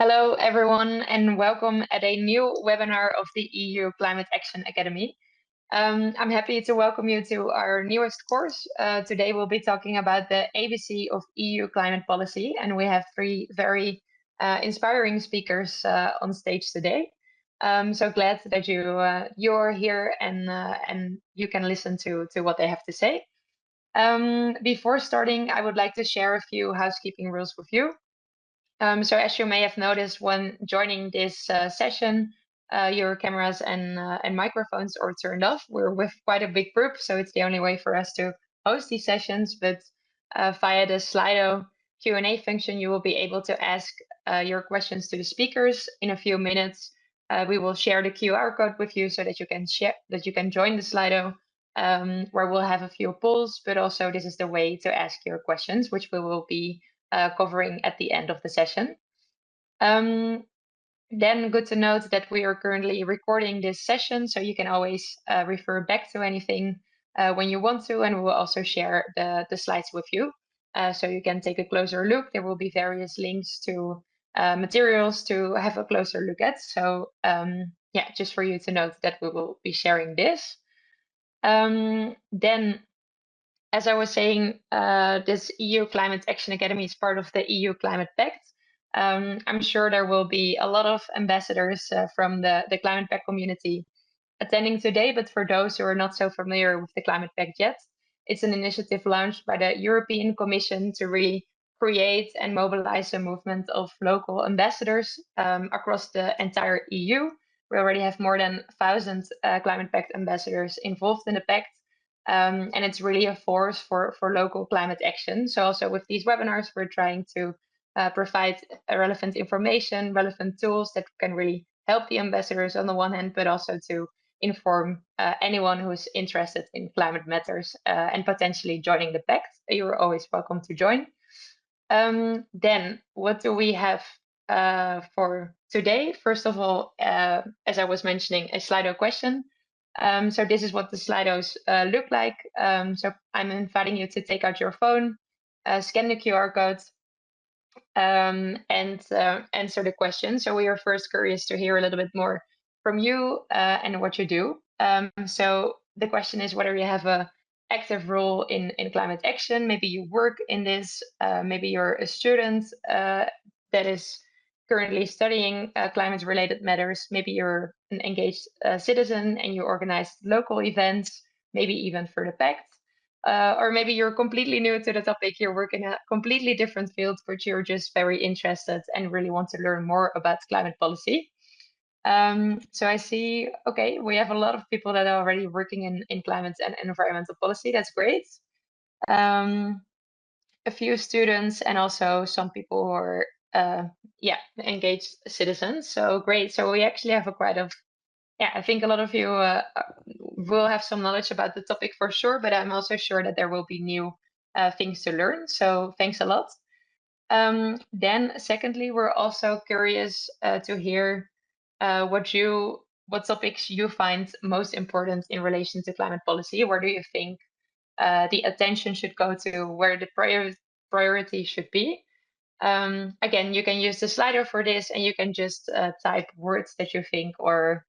Hello, everyone, and welcome at a new webinar of the EU Climate Action Academy. I'm happy to welcome you to our newest course. Today we'll be talking about the ABC of EU climate policy, and we have three very inspiring speakers on stage today. So glad that you're here and you can listen to what they have to say. Before starting, I would like to share a few housekeeping rules with you. So as you may have noticed when joining this session, your cameras and microphones are turned off. We're with quite a big group, so it's the only way for us to host these sessions. But via the Slido Q&A function, you will be able to ask your questions to the speakers in a few minutes. We will share the QR code with you so that you can join the Slido, where we'll have a few polls. But also, this is the way to ask your questions, which we will be covering at the end of the session. Then good to note that we are currently recording this session, so you can always refer back to anything when you want to, and we will also share the slides with you. So you can take a closer look. There will be various links to materials to have a closer look at. So yeah, just for you to note that we will be sharing this. Then, as I was saying, this EU Climate Action Academy is part of the EU Climate Pact. I'm sure there will be a lot of ambassadors from the Climate Pact community attending today, but for those who are not so familiar with the Climate Pact yet, it's an initiative launched by the European Commission to really create and mobilize a movement of local ambassadors across the entire EU. We already have more than 1,000 Climate Pact ambassadors involved in the pact. And it's really a force for local climate action. So also with these webinars, we're trying to provide relevant information, relevant tools that can really help the ambassadors on the one hand, but also to inform anyone who is interested in climate matters and potentially joining the pact. You're always welcome to join. Then what do we have for today? First of all, as I was mentioning, a Slido question. So this is what the Slidos look like. So I'm inviting you to take out your phone, scan the QR code, and answer the question. So we are first curious to hear a little bit more from you and what you do. So the question is whether you have a active role in climate action. Maybe you work in this, maybe you're a student that is currently studying climate-related matters. Maybe you're an engaged citizen and you organize local events, maybe even for the pact. Or maybe you're completely new to the topic, you work in a completely different field, but you're just very interested and really want to learn more about climate policy. So I see, okay, we have a lot of people that are already working in climate and environmental policy. That's great. A few students and also some people who are yeah, engaged citizens. So great. So we actually have a quite of, yeah, I think a lot of you will have some knowledge about the topic for sure, but I'm also sure that there will be new things to learn. So thanks a lot. Then secondly, we're also curious to hear what topics you find most important in relation to climate policy. Where do you think the attention should go to, where the priority should be? Again, you can use the Slido for this, and you can just type words that you think or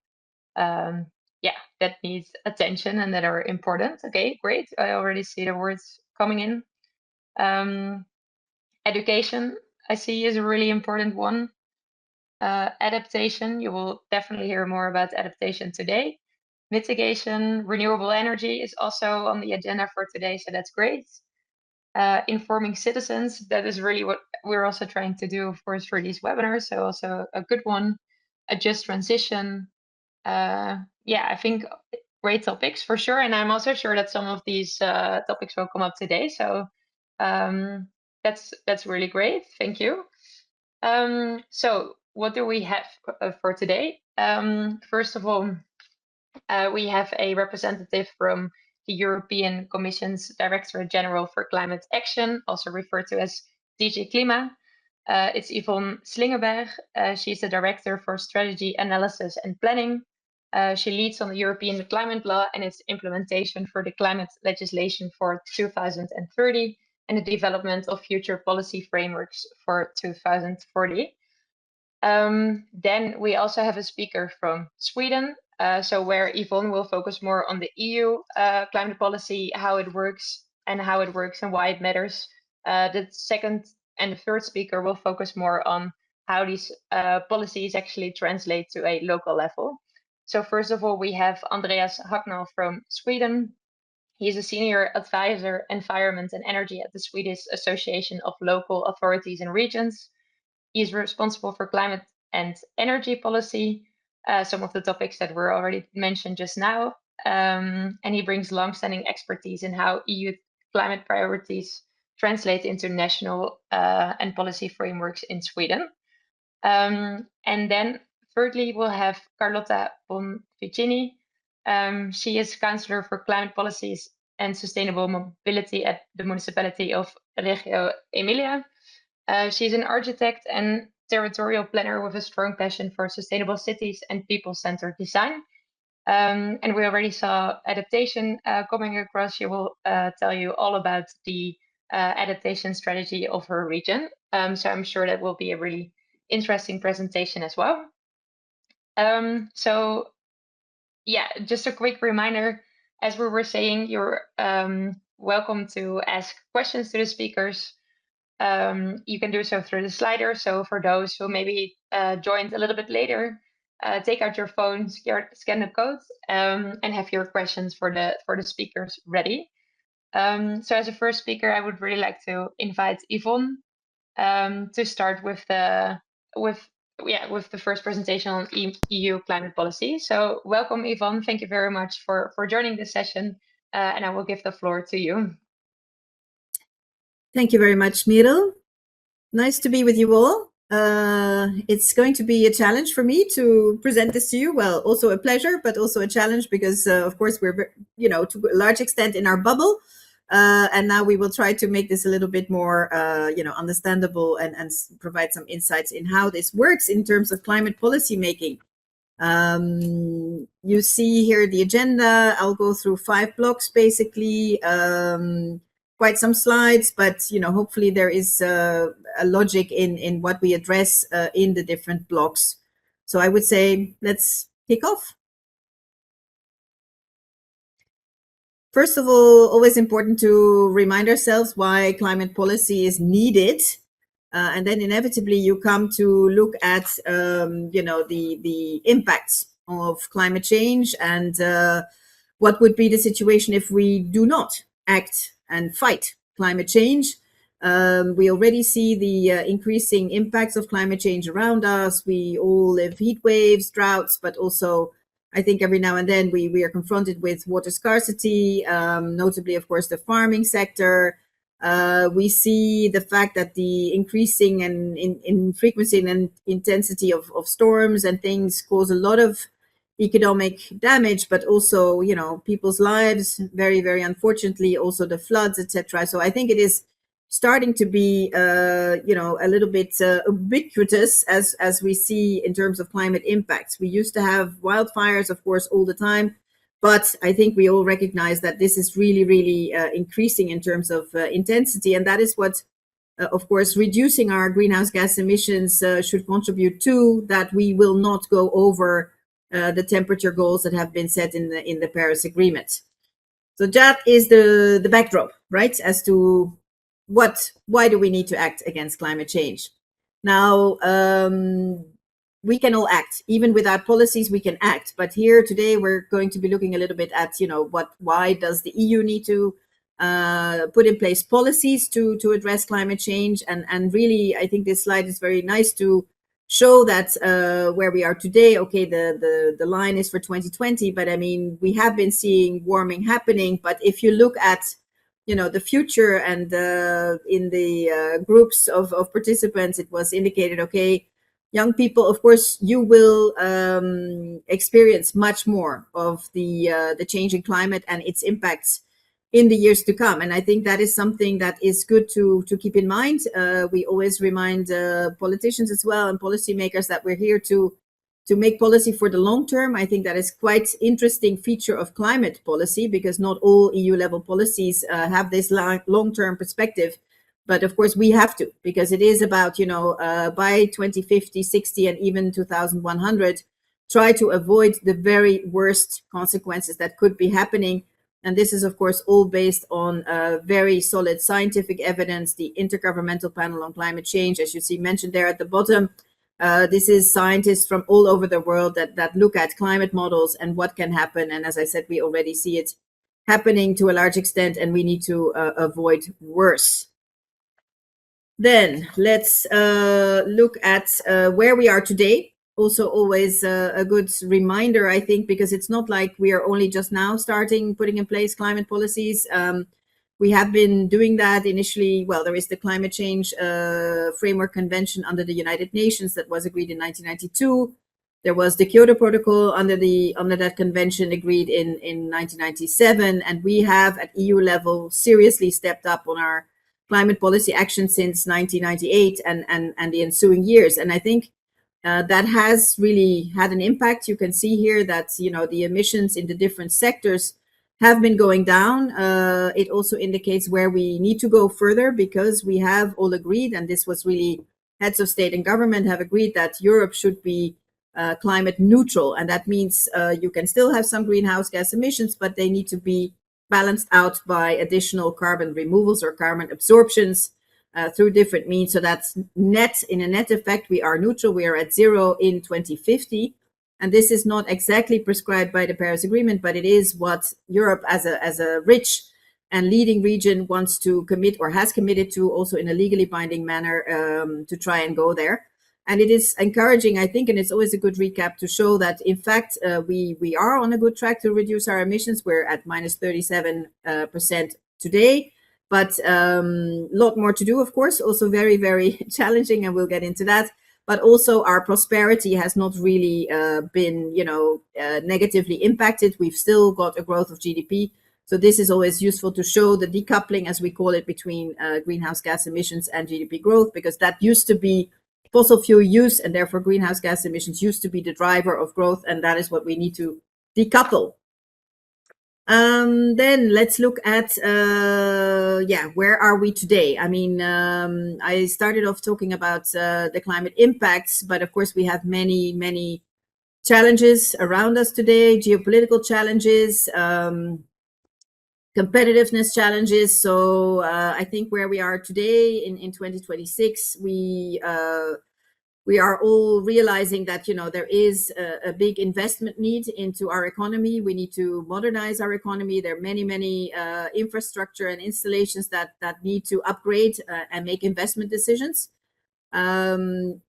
yeah, that needs attention and that are important. Okay, great. I already see the words coming in. Education, I see, is a really important one. Adaptation, you will definitely hear more about adaptation today. Mitigation, renewable energy is also on the agenda for today, so that's great. Informing citizens, that is really what we're also trying to do, of course, for these webinars, so also a good one. A just transition, yeah, I think great topics for sure. And I'm also sure that some of these topics will come up today. So that's really great. Thank you. So what do we have for today? First of all, we have a representative from the European Commission's Directorate General for Climate Action, also referred to as DG CLIMA. It's Yvon Slingenberg. She's the Director for Strategy, Analysis and Planning. She leads on the European climate law and its implementation for the climate legislation for 2030 and the development of future policy frameworks for 2040. Then we also have a speaker from Sweden, so where Yvonne will focus more on the EU climate policy, how it works and why it matters. The second and the third speaker will focus more on how these policies actually translate to a local level. So first of all, we have Andreas Hagnell from Sweden. He is a senior advisor, environment and energy at the Swedish Association of Local Authorities and Regions. He is responsible for climate and energy policy, some of the topics that were already mentioned just now. And he brings longstanding expertise in how EU climate priorities translate into national and policy frameworks in Sweden. And then thirdly, we'll have Carlotta von Vicini. She is Councillor for Climate Policies and Sustainable Mobility at the Municipality of Reggio Emilia. She's an architect and territorial planner with a strong passion for sustainable cities and people-centered design. And we already saw adaptation coming across. She will tell you all about the adaptation strategy of her region. So I'm sure that will be a really interesting presentation as well. So yeah, just a quick reminder, as we were saying, you're welcome to ask questions to the speakers. You can do so through the slider. So for those who maybe joined a little bit later, take out your phone, scan the code, and have your questions for the speakers ready. So as a first speaker, I would really like to invite Yvonne to start with the first presentation on EU climate policy. So welcome, Yvonne. Thank you very much for joining this session, and I will give the floor to you. Thank you very much, Merel. Nice to be with you all. It's going to be a challenge for me to present this to you. Well, also a pleasure, but also a challenge because, of course, we're, to a large extent in our bubble. And now we will try to make this a little bit more, understandable and provide some insights in how this works in terms of climate policy making. You see here the agenda. I'll go through 5 blocks, basically. Quite some slides, but hopefully there is a logic in what we address in the different blocks. So I would say let's kick off. First of all, always important to remind ourselves why climate policy is needed. And then inevitably you come to look at, the impacts of climate change and what would be the situation if we do not act and fight climate change. We already see the increasing impacts of climate change around us. We all live heat waves, droughts, but also I think every now and then we are confronted with water scarcity, notably, of course, the farming sector. We see the fact that the increasing and in frequency and intensity of storms and things cause a lot of economic damage, but also, people's lives, very, very unfortunately, also the floods, etc. So I think it is starting to be, a little bit ubiquitous as we see in terms of climate impacts. We used to have wildfires, of course, all the time, but I think we all recognize that this is really, really increasing in terms of intensity. And that is what, of course, reducing our greenhouse gas emissions should contribute to, that we will not go over the temperature goals that have been set in the Paris Agreement. So that is the backdrop, right, as to why do we need to act against climate change? Now, we can all act, even without policies, we can act. But here today, we're going to be looking a little bit at, why does the EU need to put in place policies to address climate change? And really, I think this slide is very nice to show that where we are today. Okay, the line is for 2020, but I mean, we have been seeing warming happening. But if you look at the future and in the groups of participants, it was indicated, okay, young people, of course, you will experience much more of the changing climate and its impacts in the years to come. And I think that is something that is good to keep in mind. We always remind politicians as well and policymakers that we're here to make policy for the long term. I think that is quite interesting feature of climate policy, because not all EU level policies have this long-term perspective. But of course, we have to, because it is about, by 2050, 60, and even 2100, try to avoid the very worst consequences that could be happening. And this is, of course, all based on very solid scientific evidence. The Intergovernmental Panel on Climate Change, as you see mentioned there at the bottom, this is scientists from all over the world that look at climate models and what can happen. And as I said, we already see it happening to a large extent, and we need to avoid worse. Then let's look at where we are today. Also always a good reminder, I think, because it's not like we are only just now putting in place climate policies. We have been doing that initially. Well, there is the Climate Change Framework Convention under the United Nations that was agreed in 1992. There was the Kyoto Protocol under that convention agreed in 1997. And we have at EU level seriously stepped up on our climate policy action since 1998 and the ensuing years. And I think that has really had an impact. You can see here that, the emissions in the different sectors have been going down. It also indicates where we need to go further, because we have all agreed, and this was really heads of state and government have agreed, that Europe should be climate neutral. And that means you can still have some greenhouse gas emissions, but they need to be balanced out by additional carbon removals or carbon absorptions through different means. So that's in a net effect, we are neutral. We are at zero in 2050. And this is not exactly prescribed by the Paris Agreement, but it is what Europe as a rich and leading region wants to commit, or has committed to, also in a legally binding manner, to try and go there. And it is encouraging, I think, and it's always a good recap to show that, in fact, we are on a good track to reduce our emissions. We're at minus 37% today, but a lot more to do, of course, also very, very challenging, and we'll get into that. But also our prosperity has not really been, negatively impacted. We've still got a growth of GDP. So this is always useful to show the decoupling, as we call it, between greenhouse gas emissions and GDP growth, because that used to be fossil fuel use, and therefore greenhouse gas emissions used to be the driver of growth, and that is what we need to decouple. Then let's look at, where are we today? I mean, I started off talking about the climate impacts, but of course we have many, many challenges around us today, geopolitical challenges, competitiveness challenges. So I think where we are today in 2026, we are all realizing that, there is a big investment need into our economy. We need to modernize our economy. There are many, many infrastructure and installations that need to upgrade and make investment decisions.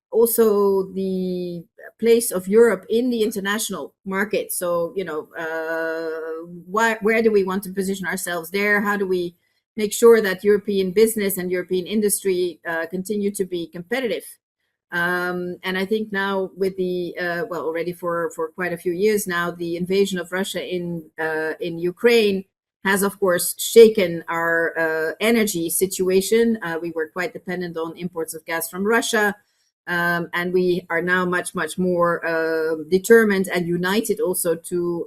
Also, the place of Europe in the international market. So, where do we want to position ourselves there? How do we make sure that European business and European industry continue to be competitive? And I think now with the, already for quite a few years now, the invasion of Russia in Ukraine has, of course, shaken our energy situation. We were quite dependent on imports of gas from Russia. And we are now much, much more determined and united also to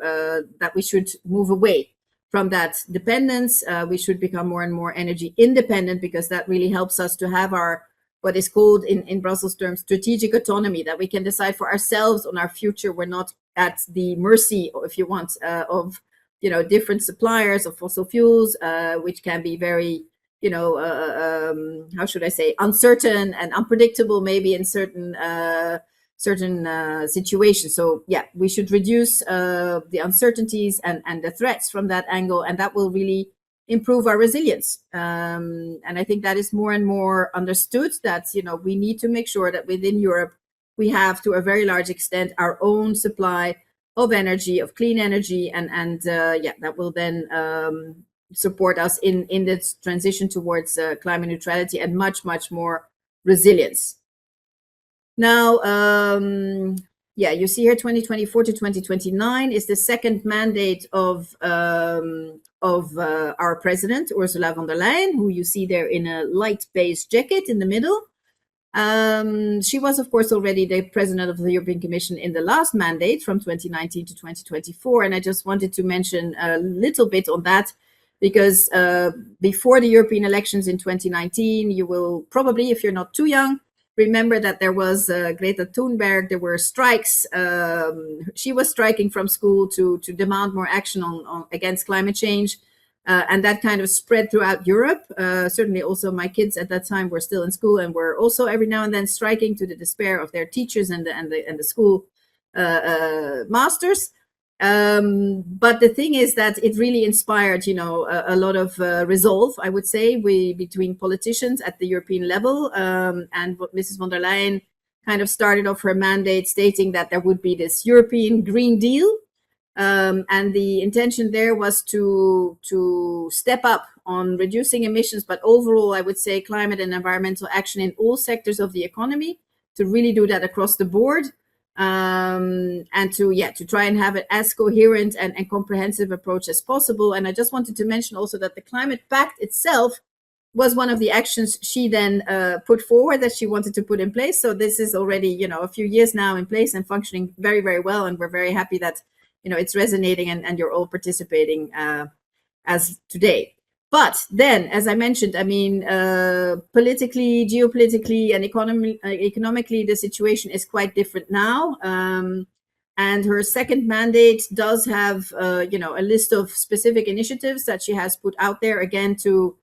that we should move away from that dependence. We should become more and more energy independent, because that really helps us to have our what is called in Brussels terms strategic autonomy, that we can decide for ourselves on our future. We're not at the mercy, if you want, of different suppliers of fossil fuels, which can be very how should I say, uncertain and unpredictable, maybe in certain situations. So yeah, we should reduce the uncertainties and the threats from that angle, and that will really improve our resilience. And I think that is more and more understood, that we need to make sure that within Europe we have, to a very large extent, our own supply of energy, of clean energy, and that will then support us in this transition towards climate neutrality and much, much more resilience. Now, you see here 2024 to 2029 is the second mandate of our president, Ursula von der Leyen, who you see there in a light beige jacket in the middle. She was, of course, already the president of the European Commission in the last mandate from 2019 to 2024. And I just wanted to mention a little bit on that, because before the European elections in 2019, you will probably, if you're not too young, remember that there was Greta Thunberg. There were strikes. She was striking from school to demand more action on against climate change. And that kind of spread throughout Europe. Certainly also my kids at that time were still in school and were also every now and then striking to the despair of their teachers and the school masters. But the thing is that it really inspired, a lot of resolve, I would say, between politicians at the European level. And what Mrs. von der Leyen kind of started off her mandate stating that there would be this European Green Deal. And the intention there was to step up on reducing emissions, but overall, I would say climate and environmental action in all sectors of the economy, to really do that across the board, and to try and have it as coherent and comprehensive approach as possible. And I just wanted to mention also that the Climate Pact itself was one of the actions she then put forward that she wanted to put in place. So this is already, a few years now in place and functioning very, very well. And we're very happy that it's resonating and you're all participating as today. But then, as I mentioned, politically, geopolitically, and economically, the situation is quite different now. And her second mandate does have, a list of specific initiatives that she has put out there, again, to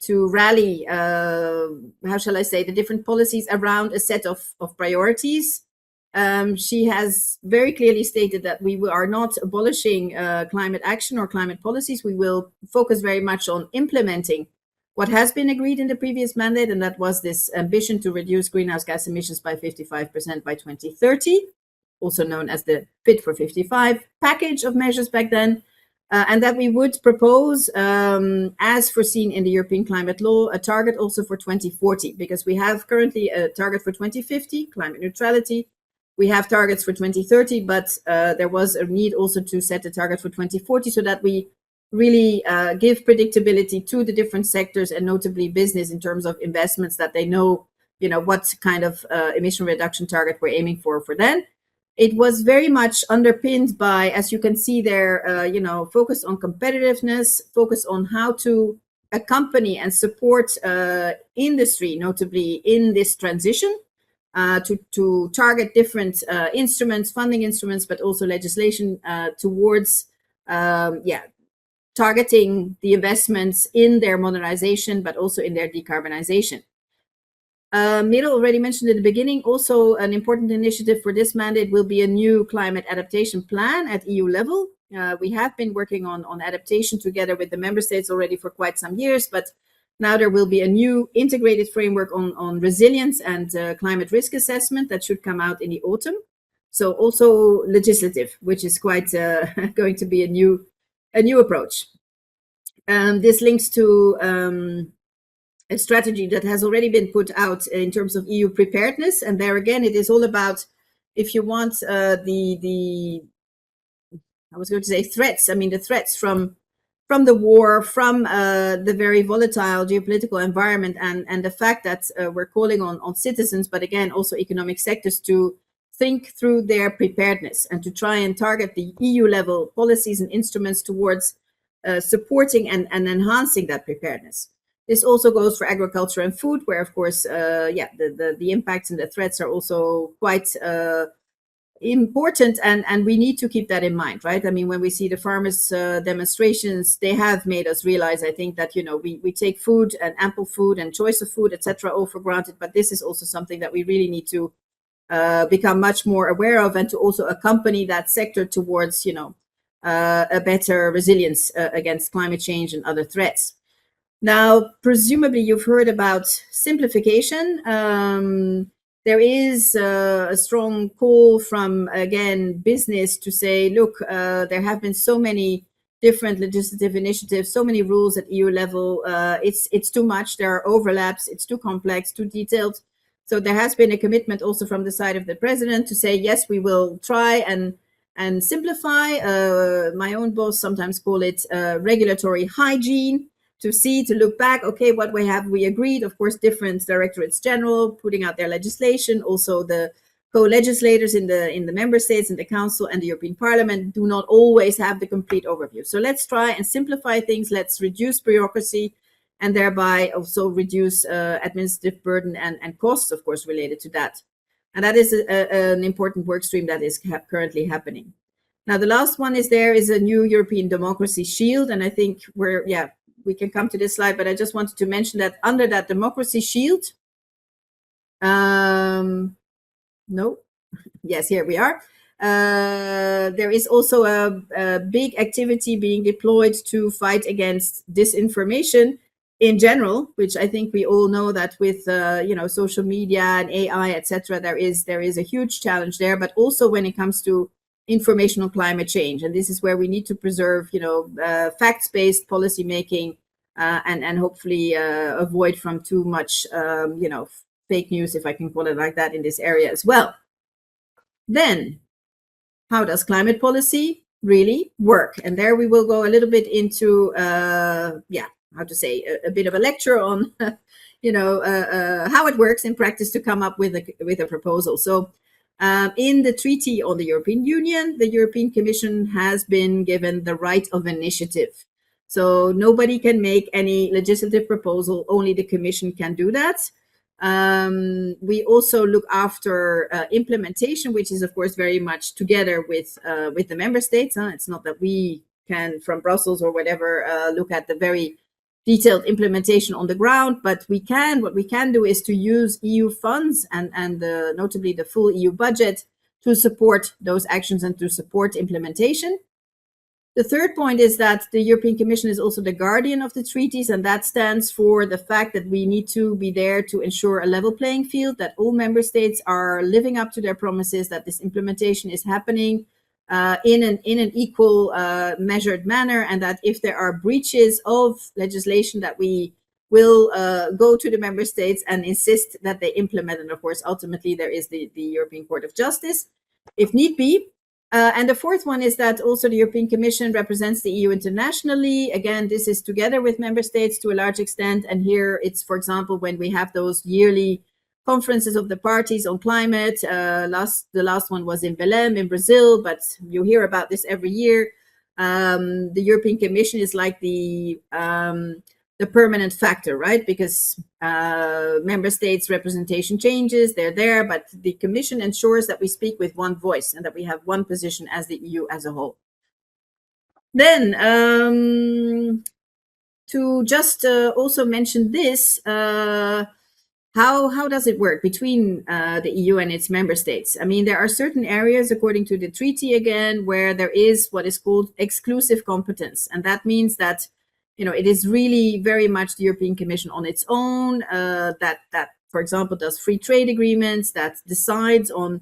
rally, how shall I say, the different policies around a set of priorities. She has very clearly stated that we are not abolishing climate action or climate policies. We will focus very much on implementing what has been agreed in the previous mandate, and that was this ambition to reduce greenhouse gas emissions by 55% by 2030, also known as the Fit for 55 package of measures back then, and that we would propose, as foreseen in the European climate law, a target also for 2040, because we have currently a target for 2050, climate neutrality. We have targets for 2030, but there was a need also to set a target for 2040 so that we really give predictability to the different sectors and notably business in terms of investments, that they know, what kind of emission reduction target we're aiming for then. It was very much underpinned by, as you can see there, focus on competitiveness, focus on how to accompany and support industry, notably in this transition. To target different instruments, funding instruments, but also legislation towards targeting the investments in their modernization, but also in their decarbonization. Merel already mentioned at the beginning, also an important initiative for this mandate will be a new climate adaptation plan at EU level. We have been working on adaptation together with the member states already for quite some years, but now there will be a new integrated framework on resilience and climate risk assessment that should come out in the autumn. So also legislative, which is quite going to be a new approach. This links to a strategy that has already been put out in terms of EU preparedness. And there again, it is all about, if you want, I was going to say threats. The threats from the war, from the very volatile geopolitical environment, and the fact that we're calling on citizens, but again, also economic sectors, to think through their preparedness and to try and target the EU level policies and instruments towards supporting and enhancing that preparedness. This also goes for agriculture and food, where, of course, the impacts and the threats are also quite important, and we need to keep that in mind, right? When we see the farmers' demonstrations, they have made us realize, I think, that we take food and ample food and choice of food, etc., all for granted, but this is also something that we really need to become much more aware of, and to also accompany that sector towards a better resilience against climate change and other threats. Now, presumably you've heard about simplification. There is a strong call from, again, business to say, look, there have been so many different legislative initiatives, so many rules at EU level. It's too much. There are overlaps. It's too complex, too detailed. So there has been a commitment also from the side of the president to say, yes, we will try and simplify. My own boss sometimes call it regulatory hygiene. To look back, okay, what we agreed, of course, different directorates general putting out their legislation, also the co-legislators in the member states, in the Council and the European Parliament do not always have the complete overview. So let's try and simplify things. Let's reduce bureaucracy and thereby also reduce administrative burden and costs, of course, related to that. And that is an important work stream that is currently happening. Now, the last one is there is a new European Democracy Shield. And I think we can come to this slide, but I just wanted to mention that under that Democracy Shield, no, yes, here we are. There is also a big activity being deployed to fight against disinformation in general, which I think we all know that with social media and AI, etc., there is a huge challenge there. But also when it comes to informational climate change, and this is where we need to preserve, facts-based policy making and hopefully avoid from too much, fake news, if I can call it like that, in this area as well. Then, how does climate policy really work? And there we will go a little bit into, a bit of a lecture on, how it works in practice to come up with a proposal. So, in the Treaty on the European Union, the European Commission has been given the right of initiative. So nobody can make any legislative proposal, only the Commission can do that. We also look after implementation, which is, of course, very much together with the member states. It's not that we can, from Brussels or whatever, look at the very detailed implementation on the ground, but what we can do is to use EU funds and notably the full EU budget to support those actions and to support implementation. The third point is that the European Commission is also the guardian of the treaties, and that stands for the fact that we need to be there to ensure a level playing field, that all member states are living up to their promises, that this implementation is happening in an equal measured manner, and that if there are breaches of legislation, that we will go to the member states and insist that they implement. And of course, ultimately, there is the European Court of Justice, if need be. And the fourth one is that also the European Commission represents the EU internationally. Again, this is together with member states to a large extent. And here it's, for example, when we have those yearly conferences of the parties on climate. The last one was in Belém in Brazil, but you hear about this every year. The European Commission is like the permanent factor, right? Because member states' representation changes, they're there, but the Commission ensures that we speak with one voice and that we have one position as the EU as a whole. Then, to just also mention this, how does it work between the EU and its member states? I mean, there are certain areas, according to the treaty again, where there is what is called exclusive competence. And that means that it is really very much the European Commission on its own that, for example, does free trade agreements, that decides on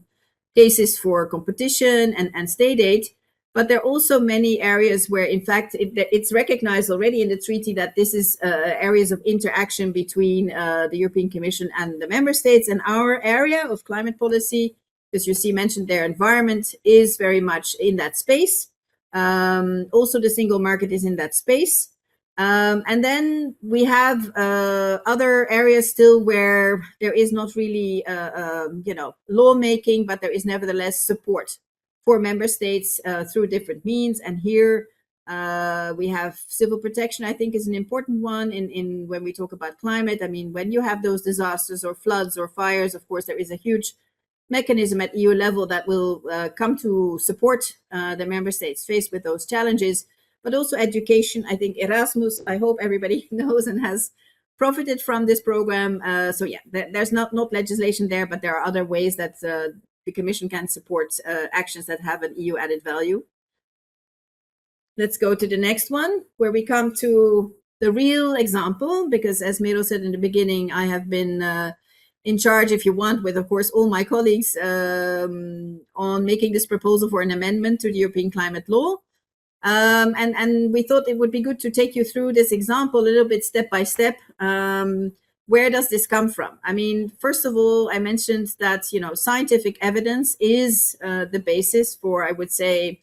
cases for competition and state aid. But there are also many areas where, in fact, it's recognized already in the treaty that this is areas of interaction between the European Commission and the member states. And our area of climate policy, as you see mentioned there, environment is very much in that space. Also, the single market is in that space. And then we have other areas still where there is not really, lawmaking, but there is nevertheless support for member states through different means. And here we have civil protection, I think, is an important one in when we talk about climate. I mean, when you have those disasters or floods or fires, of course, there is a huge mechanism at EU level that will come to support the member states faced with those challenges. But also education. I think Erasmus, I hope everybody knows and has profited from this program. So yeah, there's not legislation there, but there are other ways that the Commission can support actions that have an EU added value. Let's go to the next one, where we come to the real example, because as Miro said in the beginning, I have been in charge, if you want, with, of course, all my colleagues on making this proposal for an amendment to the European climate law. And we thought it would be good to take you through this example a little bit step by step. Where does this come from? I mean, first of all, I mentioned that, scientific evidence is the basis for, I would say,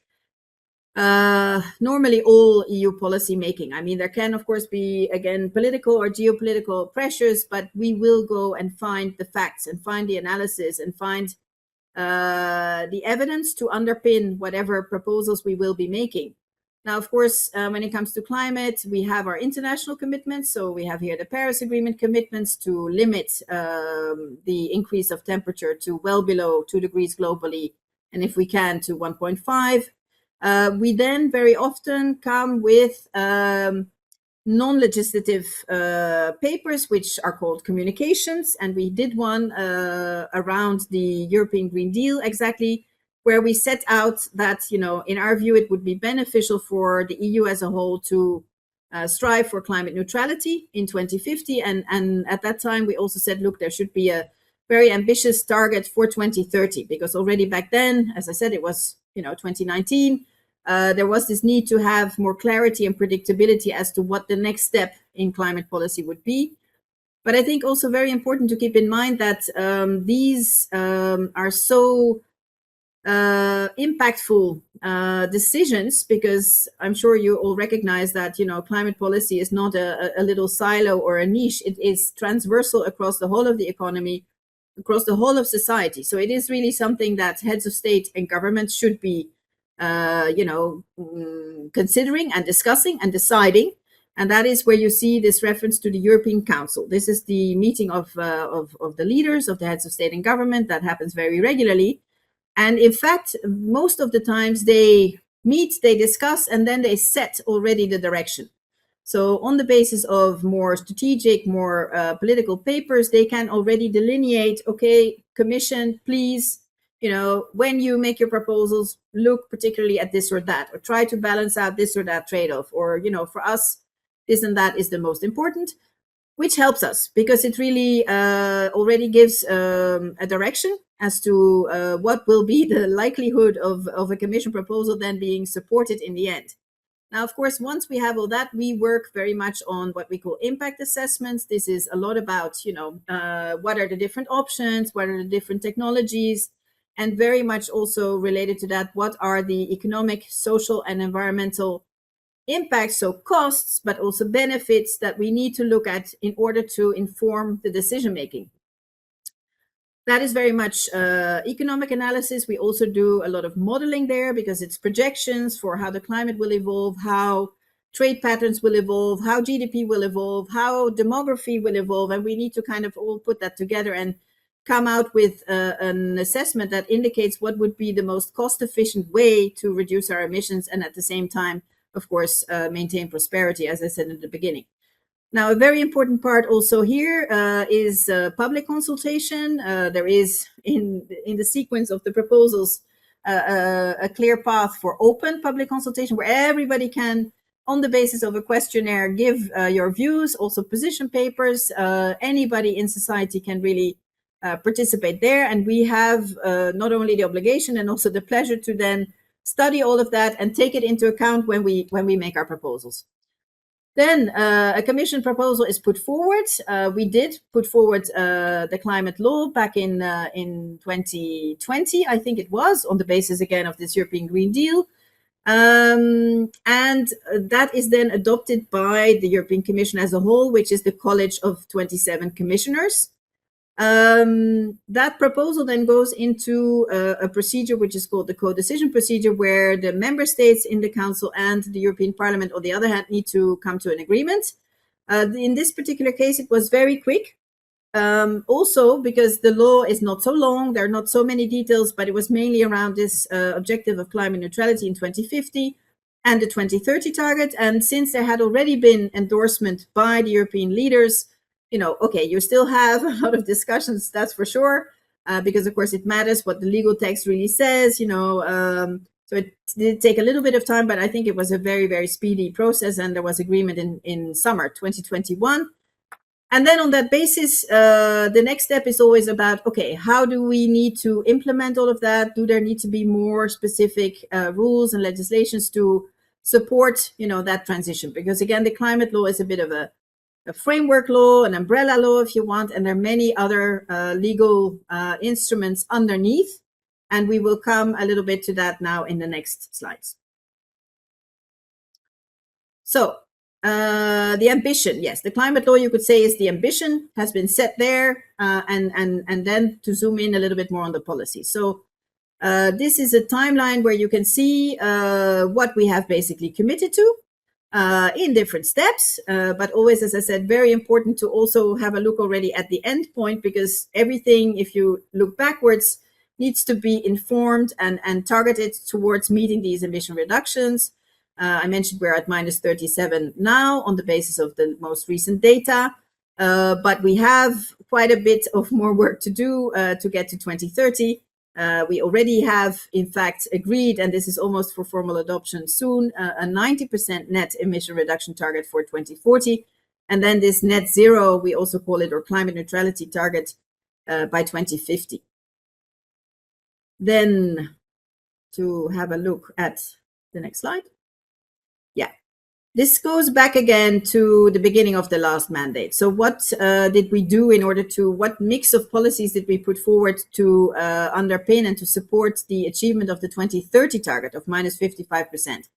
normally all EU policy making. I mean, there can, of course, be, again, political or geopolitical pressures, but we will go and find the facts and find the analysis and find the evidence to underpin whatever proposals we will be making. Now, of course, when it comes to climate, we have our international commitments. So we have here the Paris Agreement commitments to limit the increase of temperature to well below 2 degrees globally, and if we can, to 1.5. We then very often come with non-legislative papers, which are called communications. And we did one around the European Green Deal, exactly, where we set out that, you know, in our view, it would be beneficial for the EU as a whole to strive for climate neutrality in 2050. And at that time, we also said, look, there should be a very ambitious target for 2030, because already back then, as I said, it was, you know, 2019. There was this need to have more clarity and predictability as to what the next step in climate policy would be. But I think also very important to keep in mind that these are so impactful decisions, because I'm sure you all recognize that, you know, climate policy is not a little silo or a niche. It is transversal across the whole of the economy, across the whole of society. So it is really something that heads of state and government should be considering and discussing and deciding. And that is where you see this reference to the European Council. This is the meeting of the leaders, of the heads of state and government, that happens very regularly. And in fact, most of the times they meet, they discuss, and then they set already the direction. So on the basis of more strategic, more political papers, they can already delineate, okay, Commission, please, you know, when you make your proposals, look particularly at this or that, or try to balance out this or that trade-off, or, you know, for us, this and that is the most important, which helps us because it really already gives a direction as to what will be the likelihood of a Commission proposal then being supported in the end. Now, of course, once we have all that, we work very much on what we call impact assessments. This is a lot about, you know, what are the different options, what are the different technologies, and very much also related to that, what are the economic, social, and environmental impacts, so costs, but also benefits that we need to look at in order to inform the decision making. That is very much economic analysis. We also do a lot of modeling there because it's projections for how the climate will evolve, how trade patterns will evolve, how GDP will evolve, how demography will evolve. And we need to kind of all put that together and come out with an assessment that indicates what would be the most cost-efficient way to reduce our emissions and at the same time, of course, maintain prosperity, as I said in the beginning. Now, a very important part also here is public consultation. There is, in the sequence of the proposals, a clear path for open public consultation where everybody can, on the basis of a questionnaire, give your views, also position papers. Anybody in society can really participate there. And we have not only the obligation and also the pleasure to then study all of that and take it into account when we make our proposals. Then a Commission proposal is put forward. We did put forward the climate law back in 2020, I think it was, on the basis again of this European Green Deal. And that is then adopted by the European Commission as a whole, which is the College of 27 Commissioners. That proposal then goes into a procedure which is called the co-decision procedure, where the member states in the Council and the European Parliament, on the other hand, need to come to an agreement. In this particular case, it was very quick. Also, because the law is not so long, there are not so many details, but it was mainly around this objective of climate neutrality in 2050 and the 2030 target. And since there had already been endorsement by the European leaders, you know, okay, you still have a lot of discussions, that's for sure, because of course it matters what the legal text really says, you know, so it did take a little bit of time, but I think it was a very, very speedy process, and there was agreement in summer 2021. And then on that basis, the next step is always about, okay, how do we need to implement all of that? Do there need to be more specific rules and legislations to support, you know, that transition? Because again, the climate law is a bit of a framework law, an umbrella law, if you want, and there are many other legal instruments underneath. And we will come a little bit to that now in the next slides. So the ambition, yes, the climate law, you could say, is the ambition, has been set there, and then to zoom in a little bit more on the policy. So This is a timeline where you can see what we have basically committed to in different steps, but always, as I said, very important to also have a look already at the end point, because everything, if you look backwards, needs to be informed and targeted towards meeting these emission reductions. I mentioned we're at minus 37 now on the basis of the most recent data, but we have quite a bit of more work to do to get to 2030. We already have, in fact, agreed, and this is almost for formal adoption soon, a 90% net emission reduction target for 2040. And then this net zero, we also call it, or climate neutrality target by 2050. Then to have a look at the next slide. Yeah. This goes back again to the beginning of the last mandate. So what did we do in order to, what mix of policies did we put forward to underpin and to support the achievement of the 2030 target of minus 55%?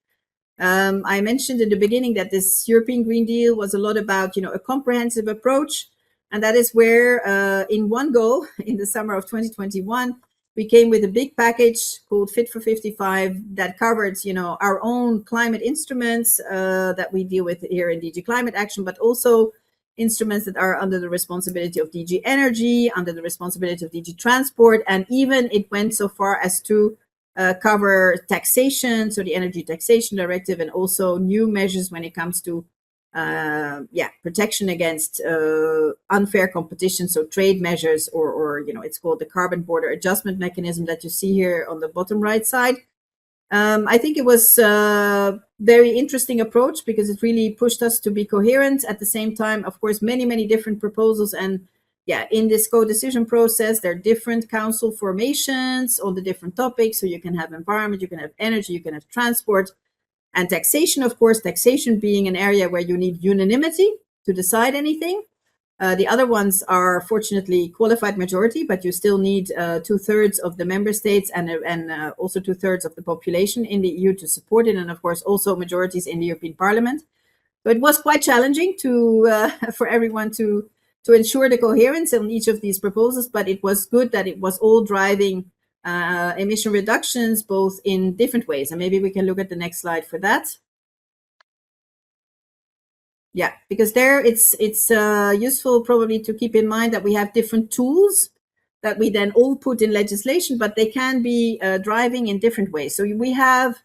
I mentioned in the beginning that this European Green Deal was a lot about, a comprehensive approach. And that is where in one go, in the summer of 2021, we came with a big package called Fit for 55 that covered, our own climate instruments that we deal with here in DG Climate Action, but also instruments that are under the responsibility of DG Energy, under the responsibility of DG Transport, and even it went so far as to cover taxation, so the Energy Taxation Directive, and also new measures when it comes to protection against unfair competition, so trade measures, or it's called the carbon border adjustment mechanism that you see here on the bottom right side. I think it was a very interesting approach because it really pushed us to be coherent. At the same time, of course, many different proposals, and in this co-decision process, there are different council formations on the different topics. So you can have environment, you can have energy, you can have transport. And taxation, of course, taxation being an area where you need unanimity to decide anything. The other ones are fortunately qualified majority, but you still need 2/3 of the member states and also 2/3 of the population in the EU to support it. And of course, also majorities in the European Parliament. So it was quite challenging to for everyone to ensure the coherence on each of these proposals, but it was good that it was all driving emission reductions, both in different ways. And maybe we can look at the next slide for that. Yeah, because there it's useful probably to keep in mind that we have different tools that we then all put in legislation, but they can be driving in different ways. So we have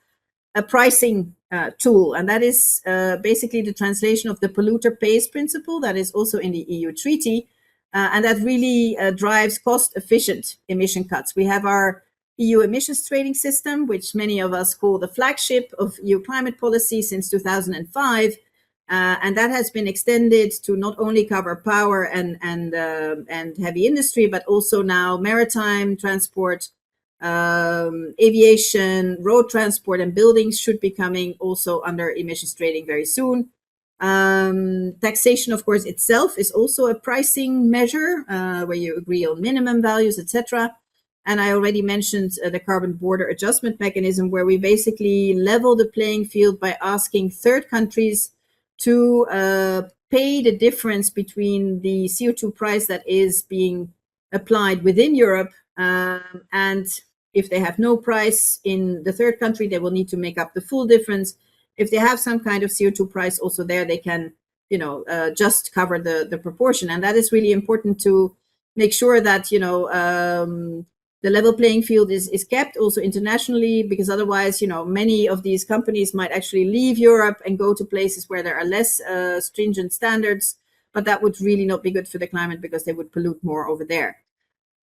a pricing tool, and that is basically the translation of the polluter pays principle that is also in the EU treaty. And that really drives cost-efficient emission cuts. We have our EU emissions trading system, which many of us call the flagship of EU climate policy since 2005. And that has been extended to not only cover power and heavy industry, but also now maritime transport, aviation, road transport, and buildings should be coming also under emissions trading very soon. Taxation, of course, itself is also a pricing measure where you agree on minimum values, etc. And I already mentioned the carbon border adjustment mechanism, where we basically level the playing field by asking third countries to pay the difference between the CO2 price that is being applied within Europe, and if they have no price in the third country, they will need to make up the full difference. If they have some kind of CO2 price also there, they can, just cover the proportion. And that is really important to make sure that, the level playing field is kept also internationally, because otherwise, many of these companies might actually leave Europe and go to places where there are less stringent standards, but that would really not be good for the climate because they would pollute more over there.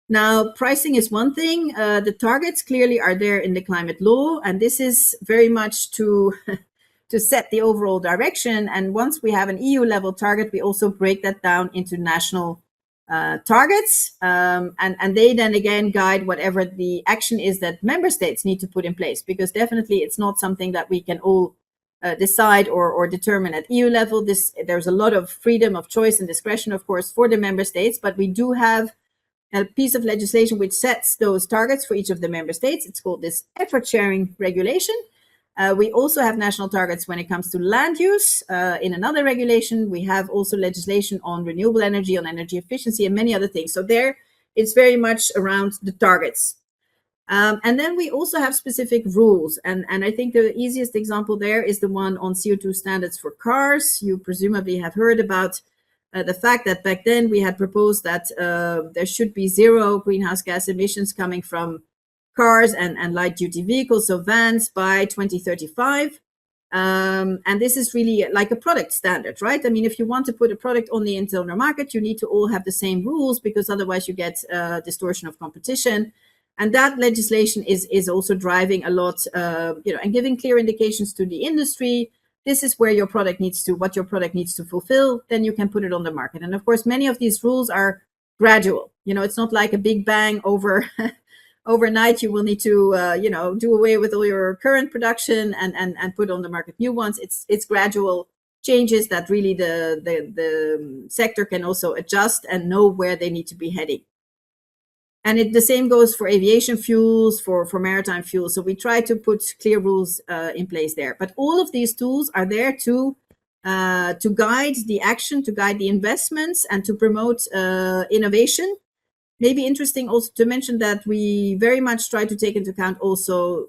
Now, pricing is one thing. The targets clearly are there in the climate law, and this is very much to set the overall direction. And once we have an EU level target, we also break that down into national targets, and they then again guide whatever the action is that member states need to put in place, because definitely it's not something that we can all decide or determine at EU level. There's a lot of freedom of choice and discretion, of course, for the member states, but we do have a piece of legislation which sets those targets for each of the member states. It's called this effort sharing regulation. We also have national targets when it comes to land use. In another regulation, we have also legislation on renewable energy, on energy efficiency, and many other things. So there, it's very much around the targets. And then we also have specific rules. And I think the easiest example there is the one on CO2 standards for cars. You presumably have heard about the fact that back then we had proposed that there should be zero greenhouse gas emissions coming from cars and light duty vehicles, so vans, by 2035. And this is really like a product standard, right? I mean, if you want to put a product on the internal market, you need to all have the same rules, because otherwise you get distortion of competition. And that legislation is also driving a lot, and giving clear indications to the industry. This is where what your product needs to fulfill. Then you can put it on the market. And of course, many of these rules are gradual. It's not like a big bang overnight. You will need to, do away with all your current production and put on the market new ones. It's gradual changes that really the sector can also adjust and know where they need to be heading. And the same goes for aviation fuels, for maritime fuels. So we try to put clear rules in place there. But all of these tools are there to guide the action, to guide the investments, and to promote innovation. Maybe interesting also to mention that we very much try to take into account also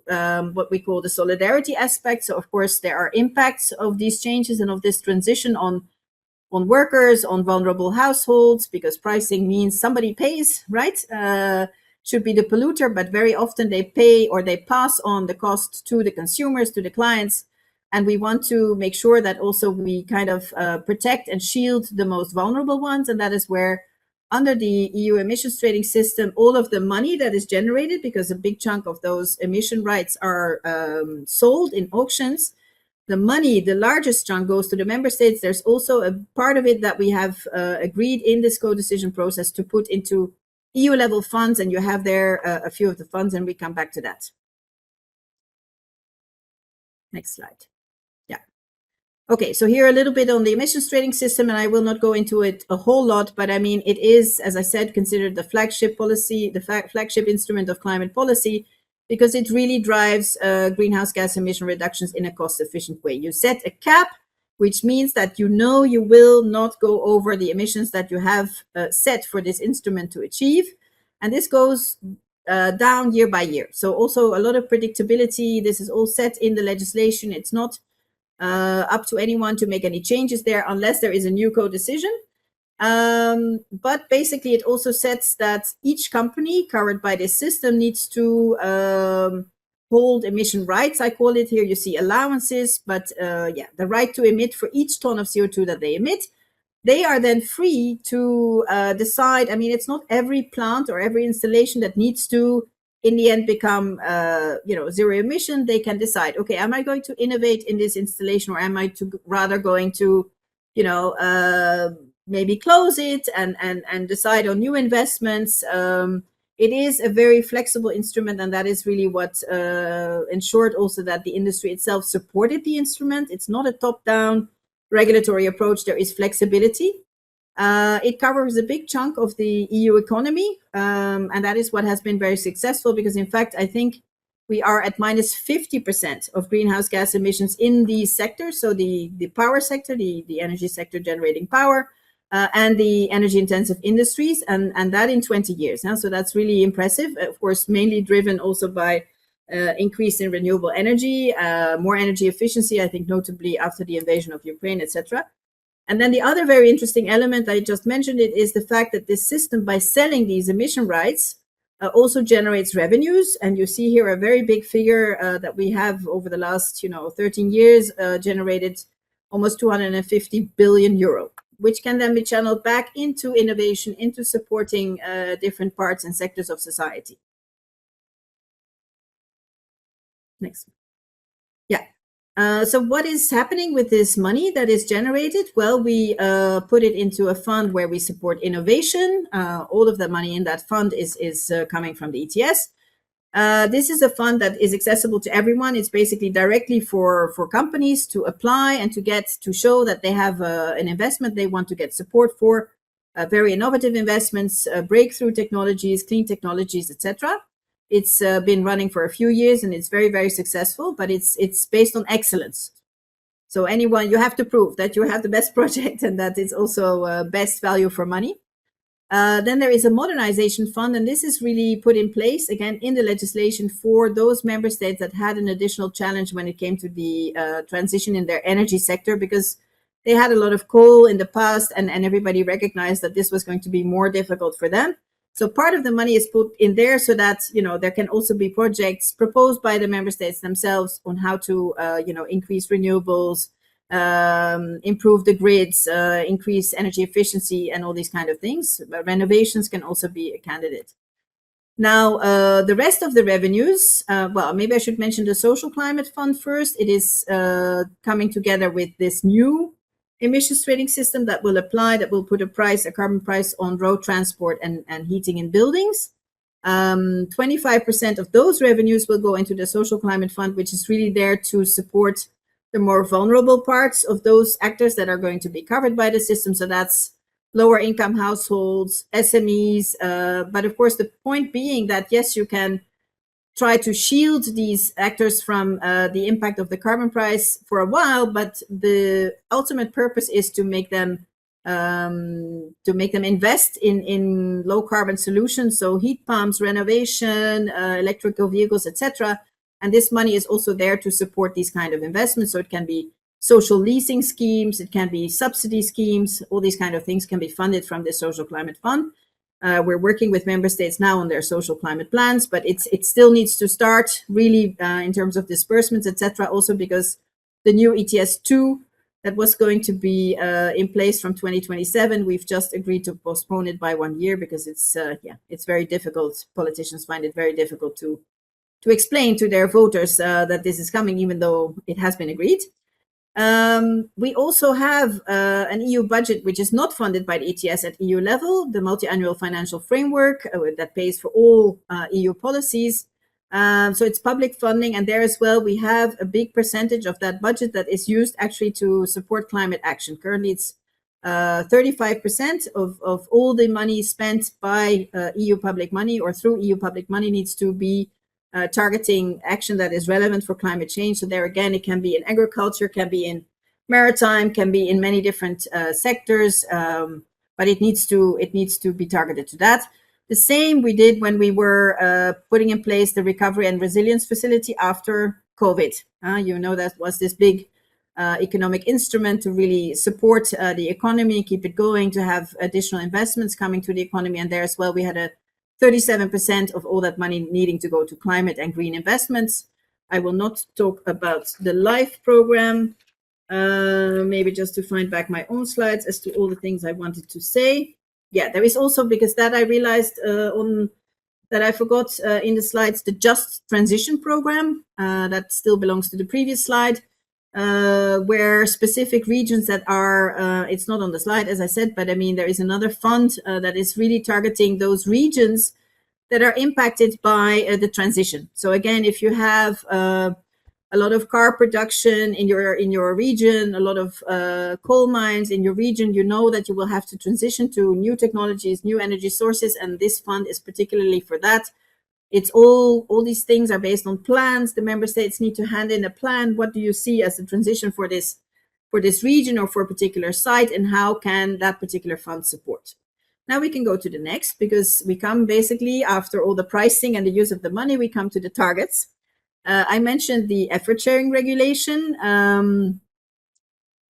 what we call the solidarity aspect. So of course, there are impacts of these changes and of this transition on workers, on vulnerable households, because pricing means somebody pays, right? Should be the polluter, but very often they pay or they pass on the cost to the consumers, to the clients. And we want to make sure that also we kind of protect and shield the most vulnerable ones. And that is where, under the EU emissions trading system, all of the money that is generated, because a big chunk of those emission rights are sold in auctions, the money, the largest chunk, goes to the member states. There's also a part of it that we have agreed in this co-decision process to put into EU level funds, and you have there a few of the funds, and we come back to that. Next slide. Yeah. Okay, so here a little bit on the emissions trading system, and I will not go into it a whole lot, but I mean, it is, as I said, considered the flagship policy, the flagship instrument of climate policy, because it really drives greenhouse gas emission reductions in a cost-efficient way. You set a cap, which means that you will not go over the emissions that you have set for this instrument to achieve. And this goes down year by year. So also a lot of predictability. This is all set in the legislation. It's not up to anyone to make any changes there unless there is a new co-decision. But basically, it also sets that each company covered by this system needs to hold emission rights. I call it here, you see allowances, but the right to emit for each ton of CO2 that they emit. They are then free to decide. I mean, it's not every plant or every installation that needs to, in the end, become zero emission. They can decide, okay, am I going to innovate in this installation, or am I rather going to, maybe close it and decide on new investments. It is a very flexible instrument, and that is really what ensured also that the industry itself supported the instrument. It's not a top-down regulatory approach. There is flexibility. It covers a big chunk of the EU economy, and that is what has been very successful, because in fact, I think we are at minus 50% of greenhouse gas emissions in these sectors. So the power sector, the energy sector generating power, and the energy intensive industries, and that in 20 years. So that's really impressive. Of course, mainly driven also by increase in renewable energy, more energy efficiency, I think notably after the invasion of Ukraine, etc. And then the other very interesting element, I just mentioned it, is the fact that this system, by selling these emission rights, also generates revenues. And you see here a very big figure that we have over the last 13 years, generated almost 250 billion euro, which can then be channeled back into innovation, into supporting different parts and sectors of society. Next. Yeah. So what is happening with this money that is generated? Well, we put it into a fund where we support innovation. All of the money in that fund is coming from the ETS. This is a fund that is accessible to everyone. It's basically directly for companies to apply and to show that they have an investment they want to get support for, very innovative investments, breakthrough technologies, clean technologies, etc. It's been running for a few years, and it's very, very successful, but it's based on excellence. So you have to prove that you have the best project and that it's also best value for money. Then there is a modernization fund, and this is really put in place, again, in the legislation for those member states that had an additional challenge when it came to the transition in their energy sector, because they had a lot of coal in the past, and everybody recognized that this was going to be more difficult for them. So part of the money is put in there so that, there can also be projects proposed by the member states themselves on how to, increase renewables, improve the grids, increase energy efficiency, and all these kind of things. But renovations can also be a candidate. Now, the rest of the revenues, well, maybe I should mention the Social Climate Fund first. It is coming together with this new emissions trading system that will apply, that will put a carbon price on road transport and heating in buildings. 25% of those revenues will go into the Social Climate Fund, which is really there to support the more vulnerable parts of those actors that are going to be covered by the system. So that's lower income households, SMEs. But of course, the point being that, yes, you can try to shield these actors from the impact of the carbon price for a while, but the ultimate purpose is to make them invest in low carbon solutions, so heat pumps, renovation, electrical vehicles, etc. And this money is also there to support these kind of investments. So it can be social leasing schemes, it can be subsidy schemes, all these kind of things can be funded from the Social Climate Fund. We're working with member states now on their social climate plans, but it still needs to start really in terms of disbursements, etc. Also because the new ETS2 that was going to be in place from 2027, we've just agreed to postpone it by 1 year because it's very difficult. Politicians find it very difficult to explain to their voters that this is coming, even though it has been agreed. We also have an EU budget which is not funded by the ETS at EU level, the multi-annual financial framework that pays for all EU policies. So it's public funding, and there as well we have a big percentage of that budget that is used actually to support climate action. Currently it's 35% of all the money spent by EU public money or through EU public money needs to be targeting action that is relevant for climate change. So there again, it can be in agriculture, can be in maritime, can be in many different sectors, but it needs to be targeted to that. The same we did when we were putting in place the Recovery and Resilience Facility after COVID. That was this big economic instrument to really support the economy, keep it going, to have additional investments coming to the economy. And there as well, we had a 37% of all that money needing to go to climate and green investments. I will not talk about the LIFE program, maybe just to find back my own slides as to all the things I wanted to say. Yeah, there is also, because that I realized that I forgot in the slides, the Just Transition program that still belongs to the previous slide, where specific regions that are, it's not on the slide, as I said, but I mean, there is another fund that is really targeting those regions that are impacted by the transition. So again, if you have a lot of car production in your region, a lot of coal mines in your region, you know that you will have to transition to new technologies, new energy sources, and this fund is particularly for that. It's all these things are based on plans. The member states need to hand in a plan. What do you see as a transition for this region or for a particular site, and how can that particular fund support? Now we can go to the next, because we come basically after all the pricing and the use of the money, we come to the targets. I mentioned the effort sharing regulation.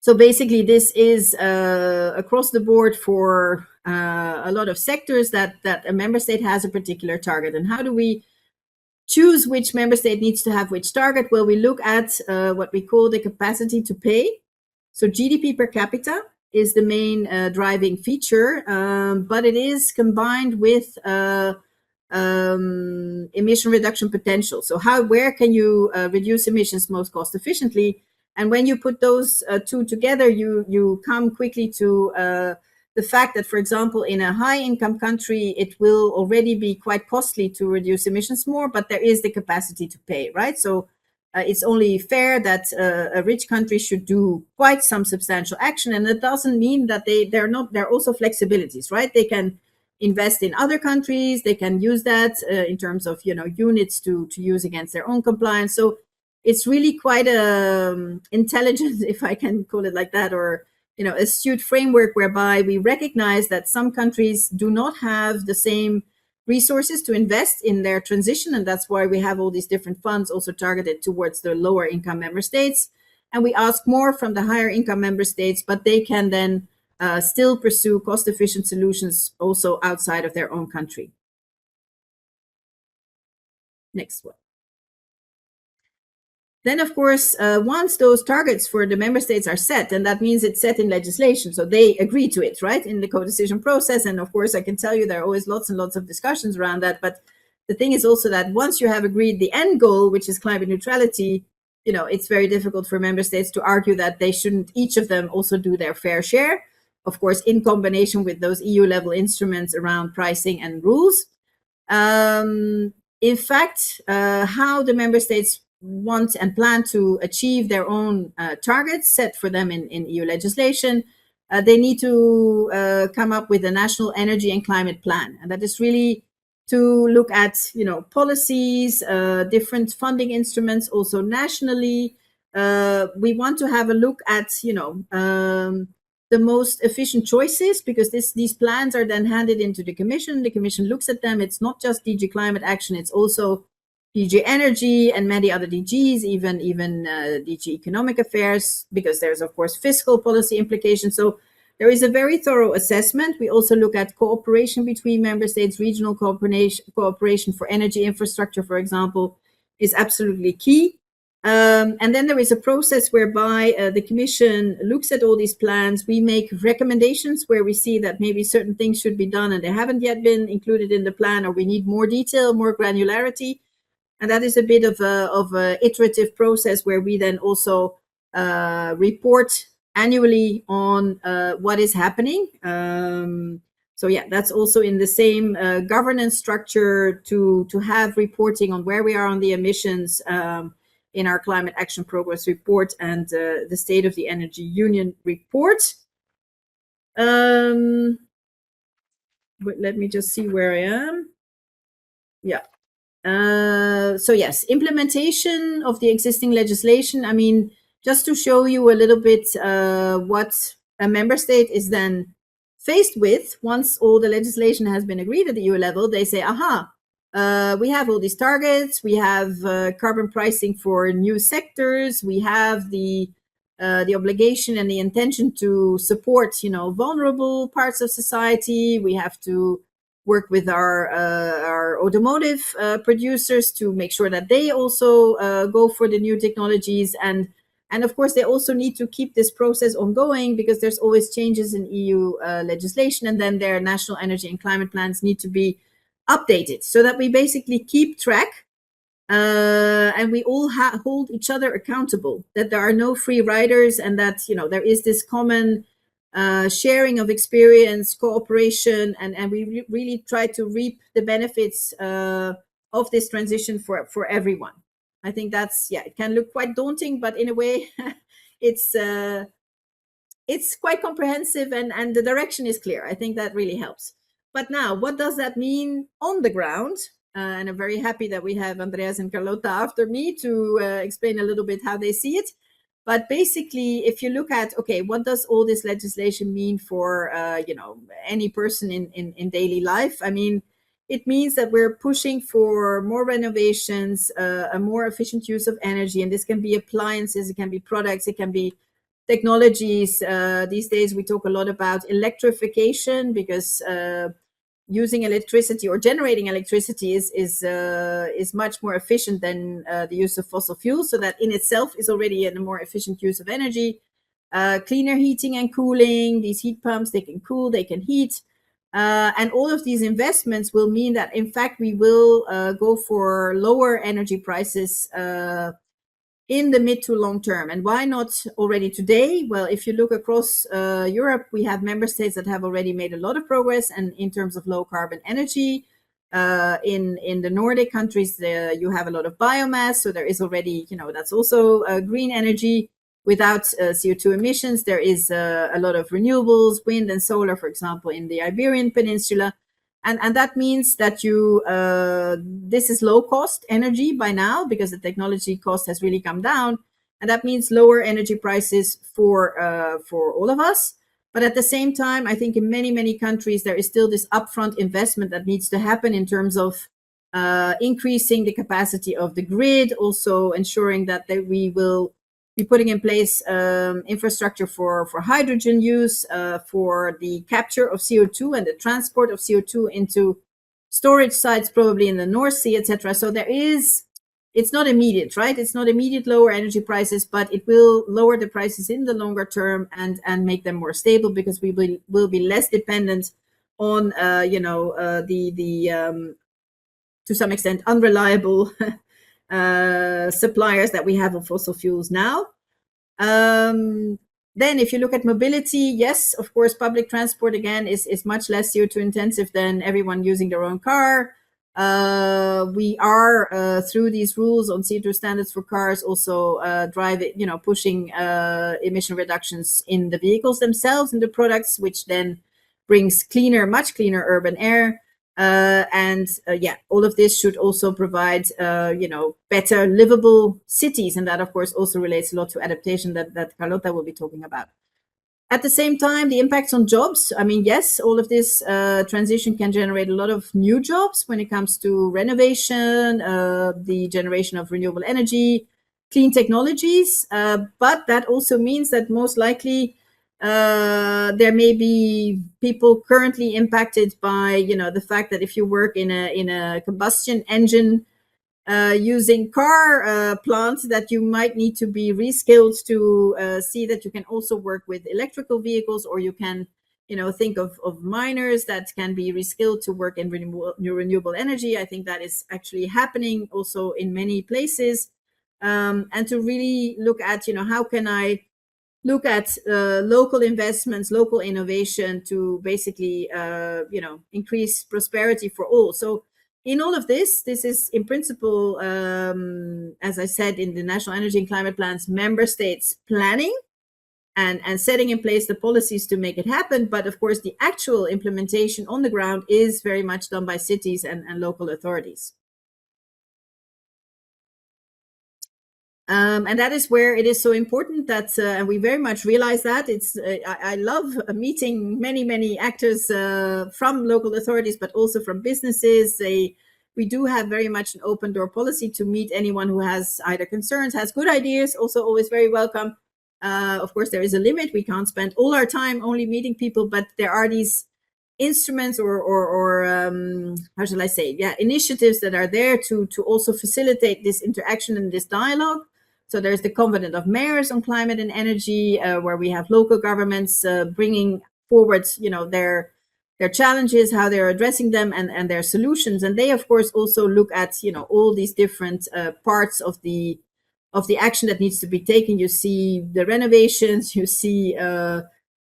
So basically this is across the board for a lot of sectors that a member state has a particular target. And how do we choose which member state needs to have which target? Well, we look at what we call the capacity to pay. So GDP per capita is the main driving feature, but it is combined with emission reduction potential. So where can you reduce emissions most cost efficiently? And when you put those two together, you come quickly to the fact that, for example, in a high income country, it will already be quite costly to reduce emissions more, but there is the capacity to pay, right? So it's only fair that a rich country should do quite some substantial action. And it doesn't mean that there are also flexibilities, right? They can invest in other countries. They can use that in terms of, units to use against their own compliance. So it's really quite intelligent, if I can call it like that, or astute framework whereby we recognize that some countries do not have the same resources to invest in their transition, and that's why we have all these different funds also targeted towards the lower income member states. And we ask more from the higher income member states, but they can then still pursue cost-efficient solutions also outside of their own country. Next one. Then, of course, once those targets for the member states are set, and that means it's set in legislation, so they agree to it, right, in the co-decision process. And of course, I can tell you there are always lots and lots of discussions around that. But the thing is also that once you have agreed the end goal, which is climate neutrality, it's very difficult for member states to argue that they shouldn't, each of them, also do their fair share, of course, in combination with those EU-level instruments around pricing and rules. In fact, how the member states want and plan to achieve their own targets set for them in EU legislation, they need to come up with a national energy and climate plan. And that is really to look at, policies, different funding instruments, also nationally. We want to have a look at, the most efficient choices, because these plans are then handed into the Commission. The Commission looks at them. It's not just DG Climate Action, it's also DG Energy and many other DGs, even DG Economic Affairs, because there's, of course, fiscal policy implications. So there is a very thorough assessment. We also look at cooperation between member states. Regional cooperation for energy infrastructure, for example, is absolutely key. And then there is a process whereby the Commission looks at all these plans. We make recommendations where we see that maybe certain things should be done and they haven't yet been included in the plan, or we need more detail, more granularity. And that is a bit of a iterative process where we then also report annually on what is happening. So yeah, that's also in the same governance structure to have reporting on where we are on the emissions in our Climate Action Progress Report and the State of the Energy Union report. But let me just see where I am. Yeah. So yes, implementation of the existing legislation. I mean, just to show you a little bit what a member state is then faced with once all the legislation has been agreed at the EU level, they say, aha, we have all these targets, we have carbon pricing for new sectors, we have the obligation and the intention to support, vulnerable parts of society, we have to work with our automotive producers to make sure that they also go for the new technologies. And of course, they also need to keep this process ongoing because there's always changes in EU legislation, and then their national energy and climate plans need to be updated so that we basically keep track and we all hold each other accountable, that there are no free riders, and that, there is this common sharing of experience, cooperation, and we really try to reap the benefits of this transition for everyone. I think that's, it can look quite daunting, but in a way, it's quite comprehensive and the direction is clear. I think that really helps. But now, what does that mean on the ground? And I'm very happy that we have Andreas and Carlota after me to explain a little bit how they see it. But basically, if you look at, okay, what does all this legislation mean for, any person in daily life? I mean, it means that we're pushing for more renovations, a more efficient use of energy. And this can be appliances, it can be products, it can be technologies. These days, we talk a lot about electrification because using electricity or generating electricity is much more efficient than the use of fossil fuels. So that in itself is already a more efficient use of energy. Cleaner heating and cooling, these heat pumps, they can cool, they can heat. And all of these investments will mean that, in fact, we will go for lower energy prices in the mid to long term. And why not already today? Well, if you look across Europe, we have member states that have already made a lot of progress, and in terms of low carbon energy. In the Nordic countries, you have a lot of biomass, so there is already, that's also green energy without CO2 emissions. There is a lot of renewables, wind and solar, for example, in the Iberian Peninsula. And that means that this is low cost energy by now because the technology cost has really come down. and that means lower energy prices for all of us. But at the same time, I think in many countries there is still this upfront investment that needs to happen in terms of increasing the capacity of the grid, also ensuring that we will be putting in place infrastructure for hydrogen use, for the capture of CO2 and the transport of CO2 into storage sites, probably in the North Sea, etc. So it's not immediate, right? It's not immediate lower energy prices, but it will lower the prices in the longer term and make them more stable, because we will be less dependent on, the to some extent unreliable suppliers that we have of fossil fuels now. Then if you look at mobility, yes, of course, public transport, again, is much less CO2 intensive than everyone using their own car. We are, through these rules on CO2 standards for cars, also pushing emission reductions in the vehicles themselves, in the products, which then brings much cleaner urban air. All of this should also provide, better livable cities. And that, of course, also relates a lot to adaptation that Carlota will be talking about. At the same time, the impacts on jobs. I mean, yes, all of this transition can generate a lot of new jobs when it comes to renovation, the generation of renewable energy, clean technologies. But that also means that most likely there may be people currently impacted by, the fact that if you work in a combustion engine using car plants, that you might need to be reskilled to see that you can also work with electrical vehicles, or you can, think of miners that can be reskilled to work in renewable energy. I think that is actually happening also in many places, and to really look at, how can I look at local investments, local innovation to basically, increase prosperity for all. So in all of this is in principle, as I said, in the National Energy and Climate Plans, member states planning and setting in place the policies to make it happen. But of course, the actual implementation on the ground is very much done by cities and local authorities. And that is where it is so important that, and we very much realize that I love meeting many actors from local authorities, but also from businesses. We do have very much an open door policy to meet anyone who has either concerns, has good ideas, also always very welcome. Of course, there is a limit. We can't spend all our time only meeting people, but there are these instruments or how shall I say, initiatives that are there to also facilitate this interaction and this dialogue. So there's the Covenant of Mayors on Climate and Energy, where we have local governments bringing forward, their challenges, how they're addressing them, and their solutions. And they, of course, also look at, all these different parts of the action that needs to be taken. You see the renovations, you see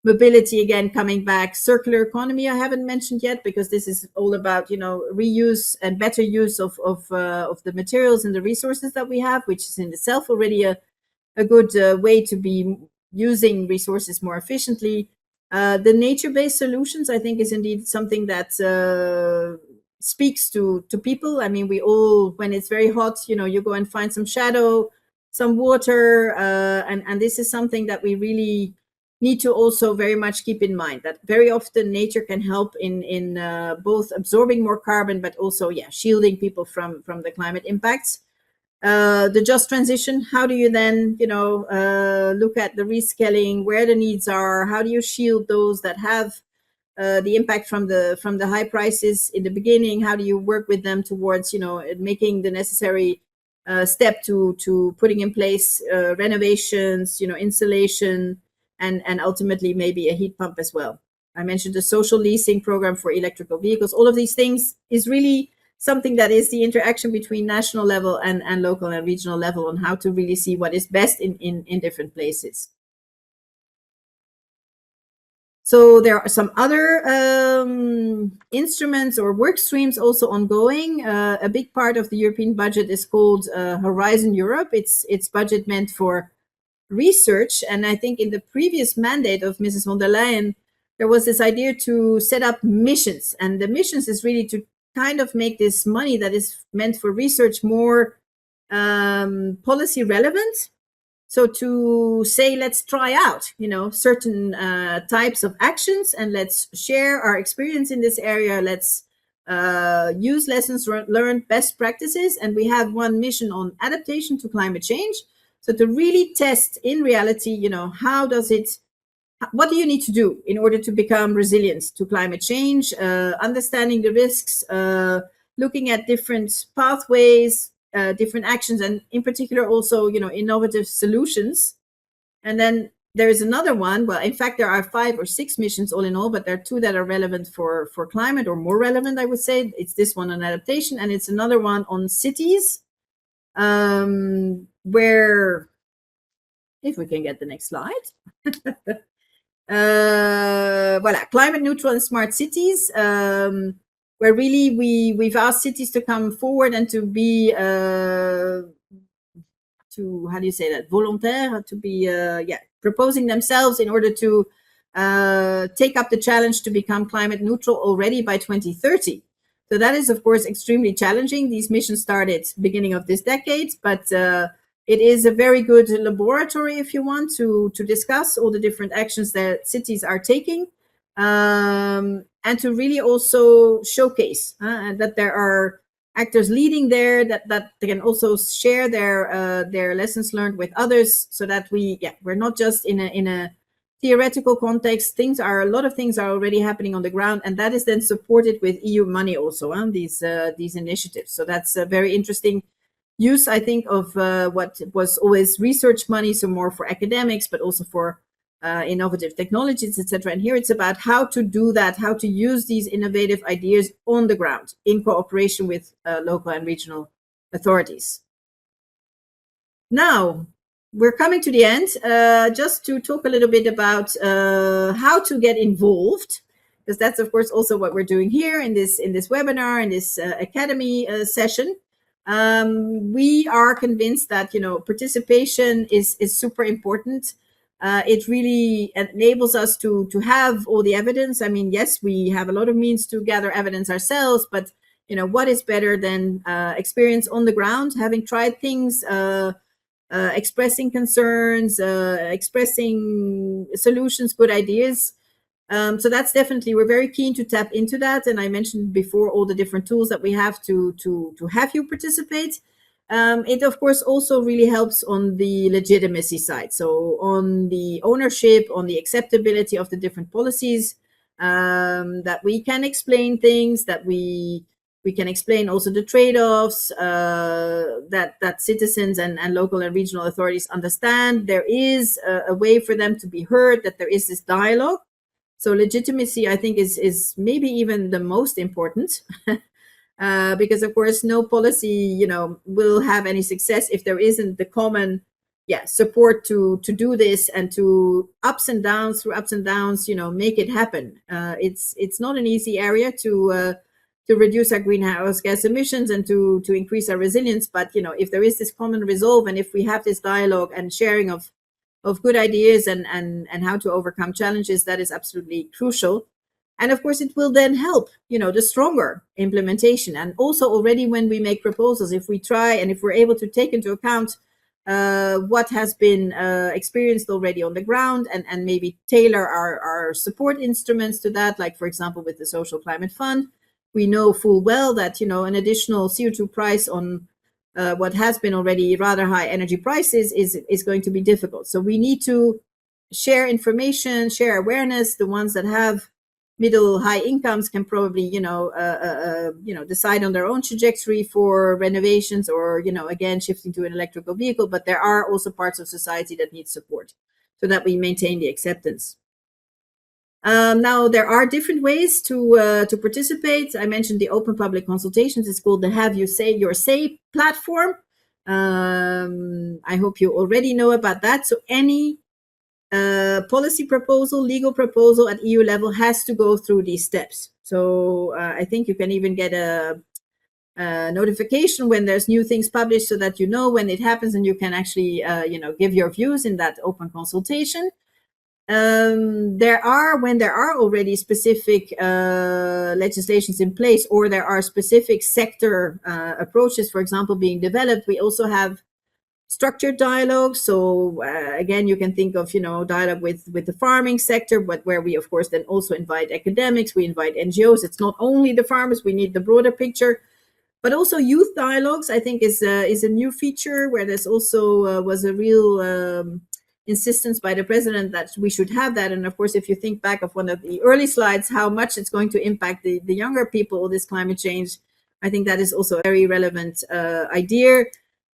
mobility again coming back, circular economy I haven't mentioned yet, because this is all about, reuse and better use of the materials and the resources that we have, which is in itself already a good way to be using resources more efficiently. The nature-based solutions, I think, is indeed something that speaks to people. I mean, we all, when it's very hot, you go and find some shadow, some water, and this is something that we really need to also very much keep in mind, that very often nature can help in both absorbing more carbon, but also, shielding people from the climate impacts. The just transition, how do you then, look at the reskilling, where the needs are, how do you shield those that have the impact from the high prices in the beginning, how do you work with them towards, making the necessary step to putting in place renovations, insulation, and ultimately maybe a heat pump as well. I mentioned the social leasing program for electrical vehicles. All of these things is really something that is the interaction between national level and local and regional level on how to really see what is best in different places. So there are some other instruments or work streams also ongoing. A big part of the European budget is called Horizon Europe. It's budget meant for research. And I think in the previous mandate of Mrs. von der Leyen, there was this idea to set up missions. And the missions is really to kind of make this money that is meant for research more policy relevant. So to say, let's try out, certain types of actions, and let's share our experience in this area. Let's use lessons learned, best practices. And we have one mission on adaptation to climate change. So to really test in reality, what do you need to do in order to become resilient to climate change, understanding the risks, looking at different pathways, different actions, and in particular also, innovative solutions. And then there is another one. Well, in fact, there are 5 or 6 missions all in all, but there are 2 that are relevant for climate, or more relevant, I would say. It's this one on adaptation, and it's another one on cities, where, if we can get the next slide. Voilà, climate neutral and smart cities, where really we've asked cities to come forward and to be how do you say that, volontaire, to be proposing themselves in order to take up the challenge to become climate neutral already by 2030. So that is, of course, extremely challenging. These missions started beginning of this decade, but it is a very good laboratory, if you want, to discuss all the different actions that cities are taking, and to really also showcase that there are actors leading there, that they can also share their lessons learned with others, so that we're not just in a theoretical context. A lot of things are already happening on the ground, and that is then supported with EU money also on these initiatives. So that's a very interesting use, I think, of what was always research money, so more for academics, but also for innovative technologies, etc. And here it's about how to do that, how to use these innovative ideas on the ground in cooperation with local and regional authorities. Now, we're coming to the end, just to talk a little bit about how to get involved, because that's, of course, also what we're doing here in this webinar, in this academy session. We are convinced that participation is super important. It really enables us to have all the evidence. I mean, yes, we have a lot of means to gather evidence ourselves, but what is better than experience on the ground, having tried things, expressing concerns, expressing solutions, good ideas. So that's definitely, we're very keen to tap into that. And I mentioned before all the different tools that we have to have you participate. It, of course, also really helps on the legitimacy side. So on the ownership, on the acceptability of the different policies, that we can explain things, that we can explain also the trade-offs, that citizens and local and regional authorities understand there is a way for them to be heard, that there is this dialogue. So legitimacy, I think, is maybe even the most important, because, of course, no policy, will have any success if there isn't the common, support to do this, and to through ups and downs, make it happen. It's not an easy area to reduce our greenhouse gas emissions and to increase our resilience. But, if there is this common resolve, and if we have this dialogue and sharing of good ideas and how to overcome challenges, that is absolutely crucial. And of course, it will then help, the stronger implementation. And also already when we make proposals, if we try and if we're able to take into account what has been experienced already on the ground, and maybe tailor our support instruments to that, like, for example, with the Social Climate Fund, we know full well that, an additional CO2 price on what has been already rather high energy prices is going to be difficult. So we need to share information, share awareness. The ones that have middle high incomes can probably, decide on their own trajectory for renovations, or, again, shifting to an electrical vehicle. But there are also parts of society that need support, so that we maintain the acceptance. Now, there are different ways to participate. I mentioned the open public consultations. It's called the Have You Say Your Say platform. I hope you already know about that. So any policy proposal, legal proposal at EU level has to go through these steps. So I think you can even get a notification when there's new things published, so that when it happens, and you can actually give your views in that open consultation. When there are already specific legislations in place, or there are specific sector approaches, for example, being developed, we also have structured dialogue. So again, you can think of, dialogue with the farming sector, but where we, of course, then also invite academics, we invite NGOs. It's not only the farmers, we need the broader picture. But also youth dialogues, I think, is a new feature where there's also was a real insistence by the president that we should have that. And of course, if you think back of one of the early slides, how much it's going to impact the younger people, this climate change, I think that is also a very relevant idea.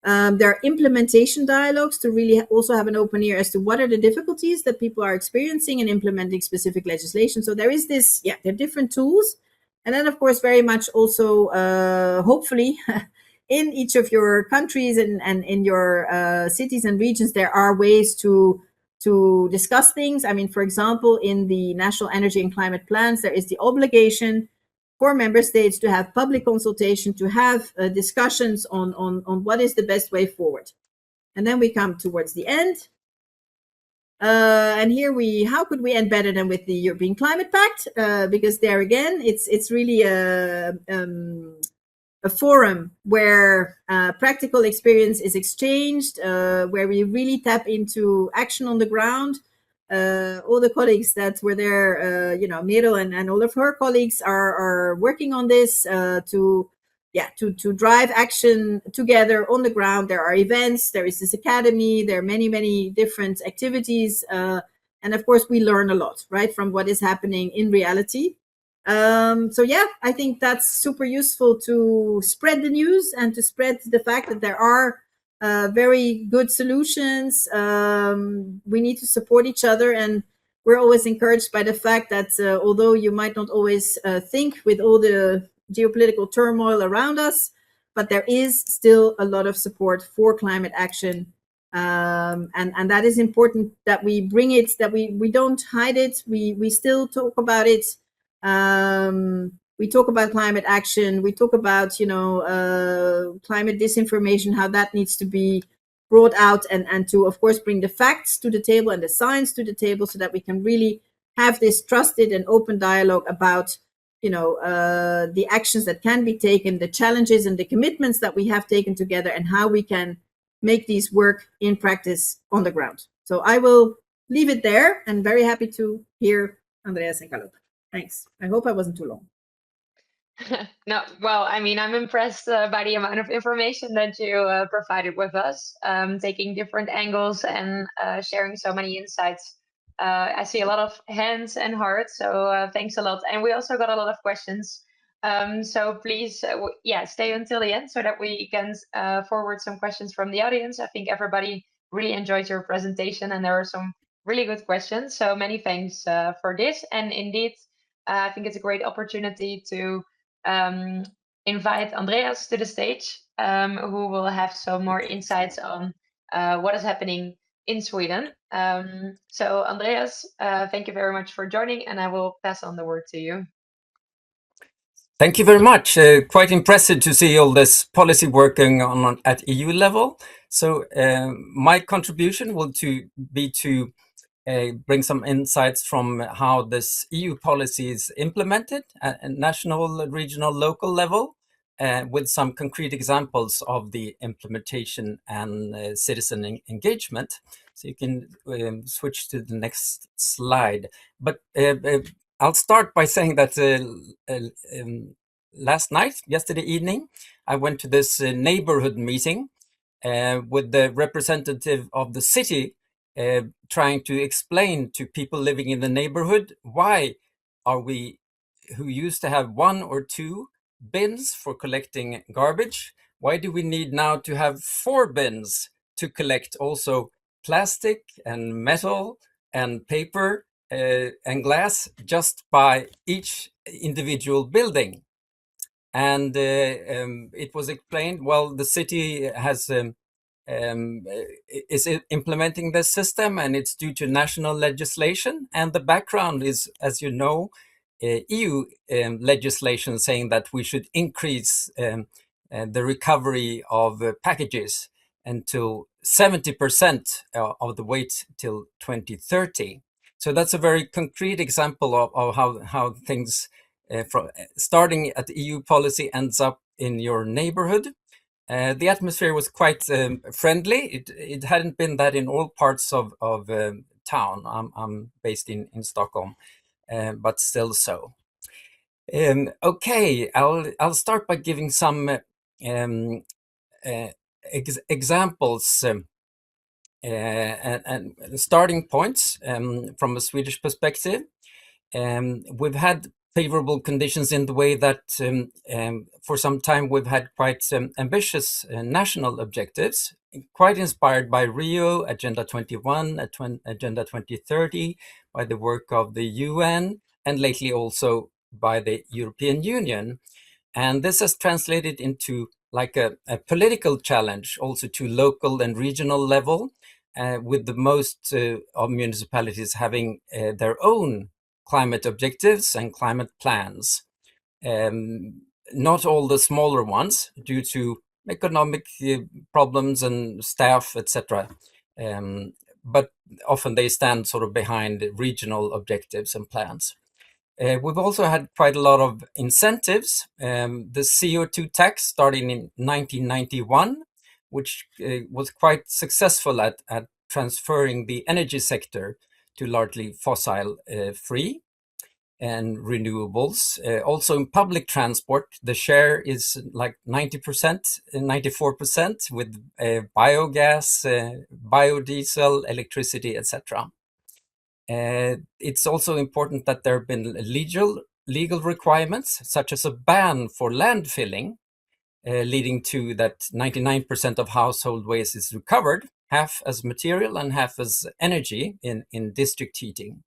There are implementation dialogues to really also have an open ear as to what are the difficulties that people are experiencing in implementing specific legislation. So there is this, there are different tools. And then, of course, very much also, hopefully, in each of your countries and in your cities and regions, there are ways to discuss things. I mean, for example, in the National Energy and Climate Plans, there is the obligation for member states to have public consultation, to have discussions on what is the best way forward. And then we come towards the end. And here how could we end better than with the European Climate Pact? Because there again, it's really a forum where practical experience is exchanged, where we really tap into action on the ground. All the colleagues that were there, Merel and all of her colleagues are working on this to drive action together on the ground. There are events, there is this academy, there are many different activities. And of course, we learn a lot, right, from what is happening in reality. I think that's super useful to spread the news and to spread the fact that there are very good solutions. We need to support each other, and we're always encouraged by the fact that although you might not always think with all the geopolitical turmoil around us, but there is still a lot of support for climate action. And that is important that we bring it, that we don't hide it. We still talk about it. We talk about climate action. We talk about, climate disinformation, how that needs to be brought out and to, of course, bring the facts to the table and the science to the table so that we can really have this trusted and open dialogue about, the actions that can be taken, the challenges and the commitments that we have taken together, and how we can make these work in practice on the ground. So I will leave it there, and very happy to hear Andreas and Carlo. Thanks. I hope I wasn't too long. No, well, I mean, I'm impressed by the amount of information that you provided with us, taking different angles and sharing so many insights. I see a lot of hands and hearts, so thanks a lot. And we also got a lot of questions. So please, stay until the end so that we can forward some questions from the audience. I think everybody really enjoyed your presentation, and there are some really good questions. So many thanks for this. And indeed, I think it's a great opportunity to invite Andreas to the stage, who will have some more insights on what is happening in Sweden. So Andreas, thank you very much for joining, and I will pass on the word to you. Thank you very much. Quite impressive to see all this policy working on at EU level. So my contribution will be to bring some insights from how this EU policy is implemented at a national, regional, local level, with some concrete examples of the implementation and citizen engagement. So you can switch to the next slide. But I'll start by saying that yesterday evening, I went to this neighborhood meeting with the representative of the city, trying to explain to people living in the neighborhood, why are we, who used to have 1 or 2 bins for collecting garbage, why do we need now to have 4 bins to collect also plastic and metal and paper and glass just by each individual building? And it was explained, well, the city has is implementing this system, and it's due to national legislation. And the background is, as you know, EU legislation saying that we should increase the recovery of packages until 70% of the weight till 2030. So that's a very concrete example of how things from starting at EU policy ends up in your neighborhood. The atmosphere was quite friendly. It hadn't been that in all parts of town. I'm based in Stockholm, but still so. Okay, I'll start by giving some examples and starting points from a Swedish perspective. We've had favorable conditions in the way that for some time we've had quite ambitious national objectives, quite inspired by Rio, Agenda 21, Agenda 2030, by the work of the UN, and lately also by the European Union. And this has translated into like a political challenge also to local and regional level, with the most of municipalities having their own climate objectives and climate plans. Not all the smaller ones due to economic problems and staff, etc. But often they stand sort of behind regional objectives and plans. We've also had quite a lot of incentives. The CO2 tax starting in 1991, which was quite successful at transferring the energy sector to largely fossil free and renewables. Also in public transport, the share is like 90%, 94% with biogas, biodiesel, electricity, etc. It's also important that there have been legal requirements, such as a ban for landfilling, leading to that 99% of household waste is recovered, half as material and half as energy in district heating.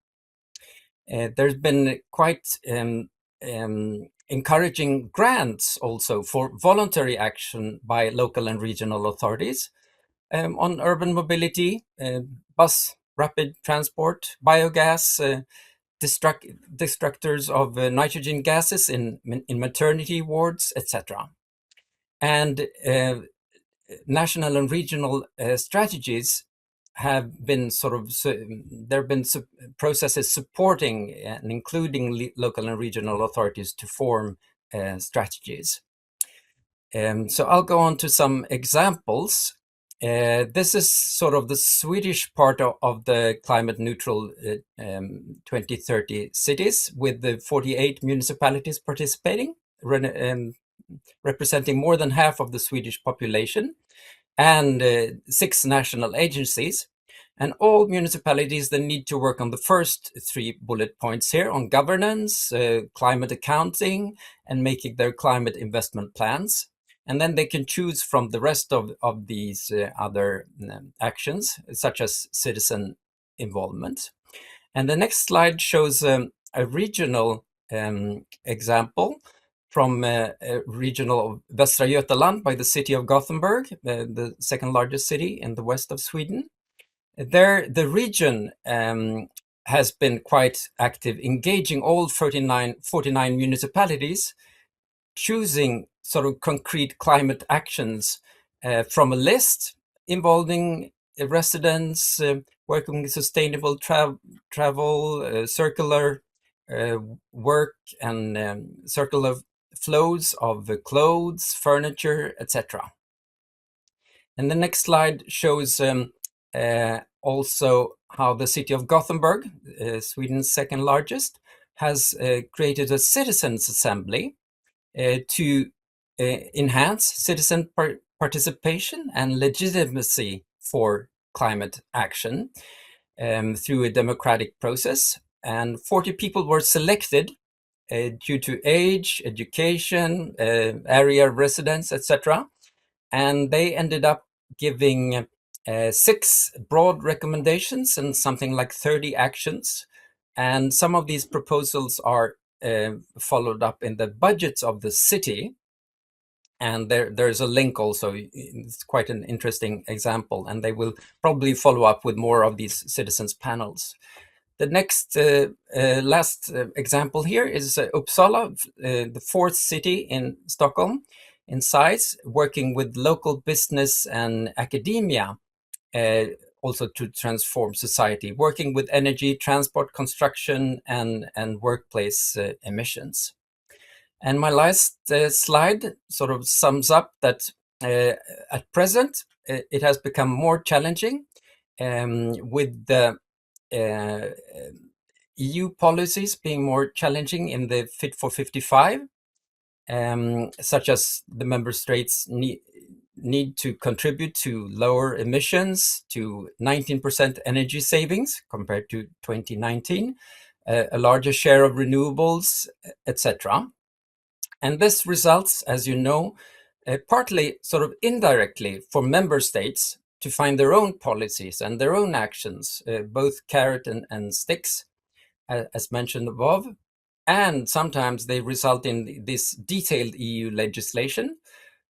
There's been quite encouraging grants also for voluntary action by local and regional authorities on urban mobility, bus, rapid transport, biogas, destructors of nitrogen gases in maternity wards, etc. And national and regional strategies have been there have been processes supporting and including local and regional authorities to form strategies. So I'll go on to some examples. This is sort of the Swedish part of the climate neutral 2030 cities, with the 48 municipalities participating, representing more than half of the Swedish population, and 6 national agencies. And all municipalities then need to work on the first 3 bullet points here on governance, climate accounting, and making their climate investment plans. And then they can choose from the rest of these other actions, such as citizen involvement. And the next slide shows a regional example from a regional of Västra Götaland by the city of Gothenburg, the second largest city in the west of Sweden. There, the region has been quite active, engaging all 49 municipalities, choosing sort of concrete climate actions from a list involving residents, working with sustainable travel, circular work, and circular flows of clothes, furniture, etc. And the next slide shows also how the city of Gothenburg, Sweden's second largest, has created a citizens' assembly to enhance citizen participation and legitimacy for climate action through a democratic process. And 40 people were selected due to age, education, area of residence, etc. And they ended up giving 6 broad recommendations and something like 30 actions. And some of these proposals are followed up in the budgets of the city. And there's a link also. It's quite an interesting example. And they will probably follow up with more of these citizens panels. The next last example here is Uppsala, the 4th city in Stockholm in size, working with local business and academia, also to transform society, working with energy, transport, construction, and workplace emissions. And my last slide sort of sums up that at present, it has become more challenging with the EU policies being more challenging in the Fit for 55, such as the member states need to contribute to lower emissions, to 19% energy savings compared to 2019, a larger share of renewables, etc. And this results, as you know, partly sort of indirectly for member states to find their own policies and their own actions, both carrot and sticks, as mentioned above. And sometimes they result in this detailed EU legislation,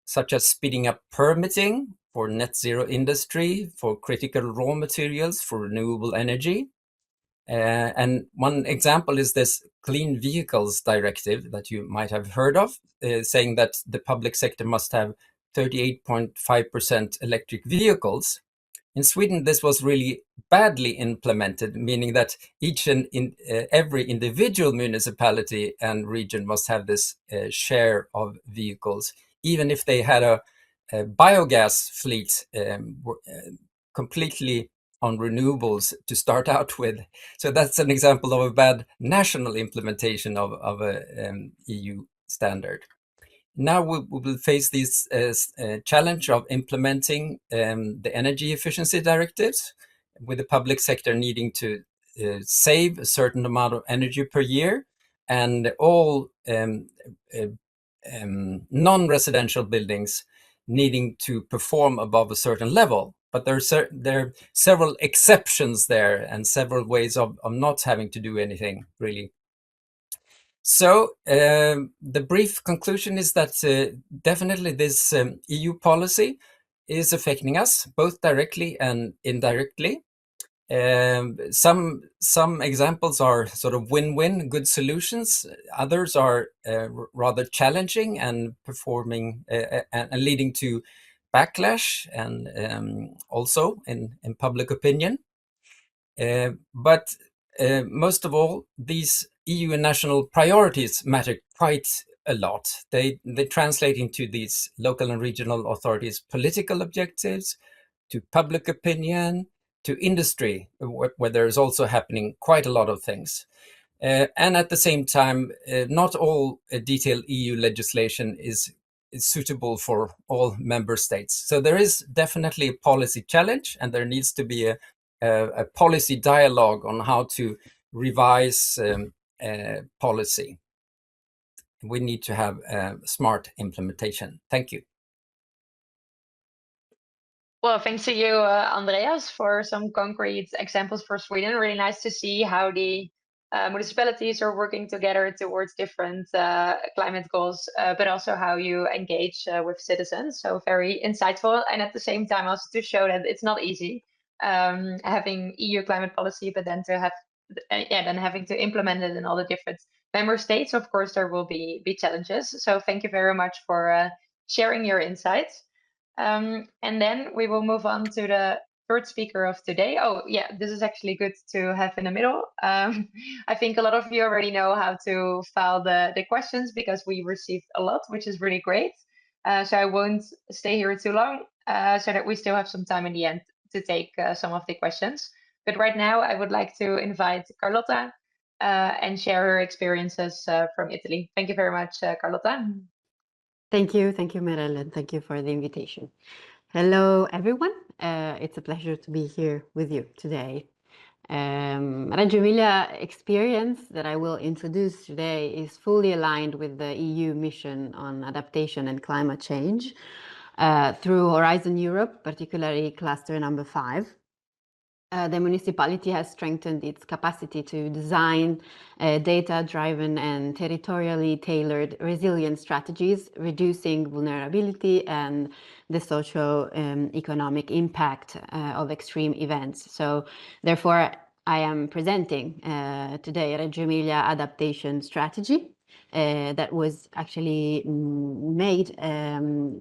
such as speeding up permitting for net zero industry, for critical raw materials, for renewable energy. And one example is this Clean Vehicles Directive that you might have heard of, saying that the public sector must have 38.5% electric vehicles. In Sweden, this was really badly implemented, meaning that each and every individual municipality and region must have this share of vehicles, even if they had a biogas fleet completely on renewables to start out with. So that's an example of a bad national implementation of a EU standard. Now we will face this challenge of implementing the energy efficiency directives, with the public sector needing to save a certain amount of energy per year, and all non-residential buildings needing to perform above a certain level. But there are several exceptions there and several ways of not having to do anything, really. So the brief conclusion is that definitely this EU policy is affecting us both directly and indirectly. Some examples are sort of win-win, good solutions. Others are rather challenging and performing and leading to backlash and also in public opinion. But most of all, these EU and national priorities matter quite a lot. They translate into these local and regional authorities' political objectives, to public opinion, to industry, where there is also happening quite a lot of things. And at the same time, not all detailed EU legislation is suitable for all member states. So there is definitely a policy challenge, and there needs to be a policy dialogue on how to revise policy. We need to have smart implementation. Thank you. Well, thanks to you, Andreas, for some concrete examples for Sweden. Really nice to see how the municipalities are working together towards different climate goals, but also how you engage with citizens. So very insightful, and at the same time also to show that it's not easy having EU climate policy, but then to have then having to implement it in all the different member states. Of course, there will be challenges. So thank you very much for sharing your insights. And then we will move on to the third speaker of today. Oh, yeah, this is actually good to have in the middle. I think a lot of you already know how to file the questions, because we received a lot, which is really great. So I won't stay here too long, so that we still have some time in the end to take some of the questions. But right now, I would like to invite Carlotta and share her experiences from Italy. Thank you very much, Carlotta. Thank you, Merel, and thank you for the invitation. Hello, everyone. It's a pleasure to be here with you today. Reggio Emilia experience that I will introduce today is fully aligned with the EU mission on adaptation and climate change through Horizon Europe, particularly cluster number 5. The municipality has strengthened its capacity to design data-driven and territorially tailored resilient strategies, reducing vulnerability and the socio-economic impact of extreme events. So therefore, I am presenting today a Reggio Emilia adaptation strategy that was actually made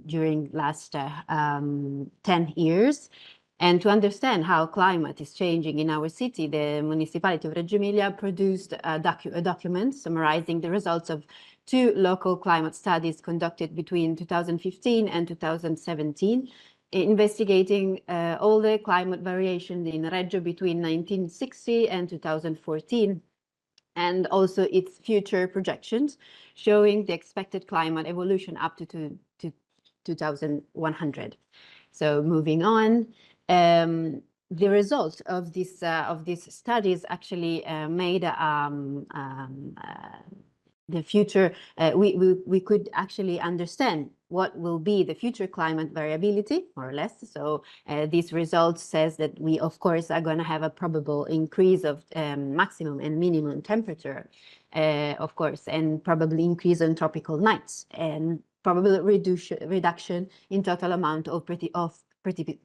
during last 10 years. And to understand how climate is changing in our city, the municipality of Reggio Emilia produced a document summarizing the results of 2 local climate studies conducted between 2015 and 2017, investigating all the climate variation in Reggio between 1960 and 2014, and also its future projections, showing the expected climate evolution up to 2100. So moving on, the results of these studies actually made the future. We could actually understand what will be the future climate variability, more or less. So these results says that we, of course, are going to have a probable increase of maximum and minimum temperature, of course, and probably increase in tropical nights, and probable reduction in total amount of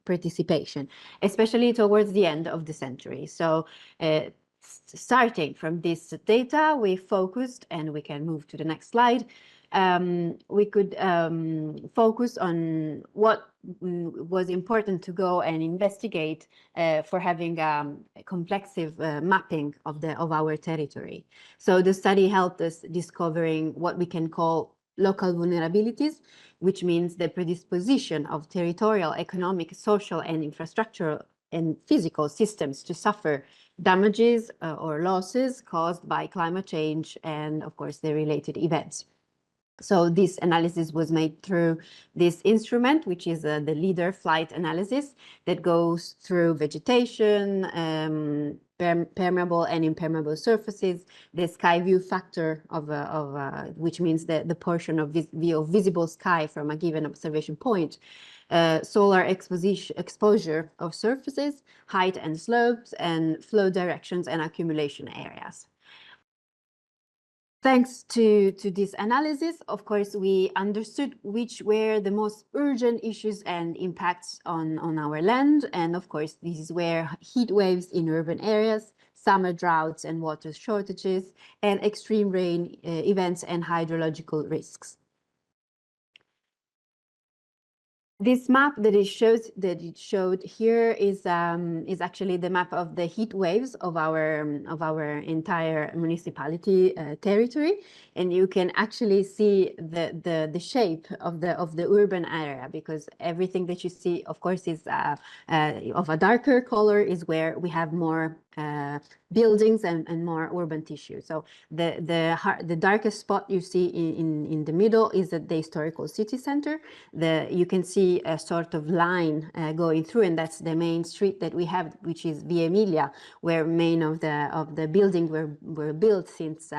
participation, especially towards the end of the century. So starting from this data, we focused, and we can move to the next slide. We could focus on what was important to go and investigate for having a complexive mapping of our territory. So the study helped us discovering what we can call local vulnerabilities, which means the predisposition of territorial, economic, social, and infrastructural and physical systems to suffer damages or losses caused by climate change and, of course, the related events. So this analysis was made through this instrument, which is the LEADER flight analysis that goes through vegetation, permeable and impermeable surfaces, the sky view factor which means the portion of visible sky from a given observation point, solar exposure of surfaces, height and slopes, and flow directions and accumulation areas. Thanks to this analysis, of course, we understood which were the most urgent issues and impacts on our land. And of course, this is where heat waves in urban areas, summer droughts and water shortages, and extreme rain events and hydrological risks. This map that it showed here is actually the map of the heat waves of our entire municipality territory, and you can actually see the shape of the urban area, because everything that you see, of course, is of a darker color, is where we have more buildings and more urban tissue. So the darkest spot you see in the middle is at the historical city center. You can see a sort of line going through, and that's the main street that we have, which is Via Emilia, where main of the buildings were built since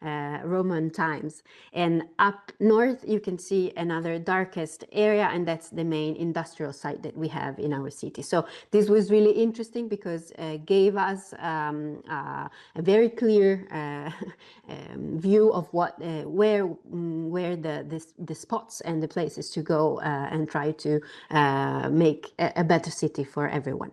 Roman times. And up north you can see another darkest area, and that's the main industrial site that we have in our city. So this was really interesting because gave us a very clear view of where the spots and the places to go and try to make a better city for everyone.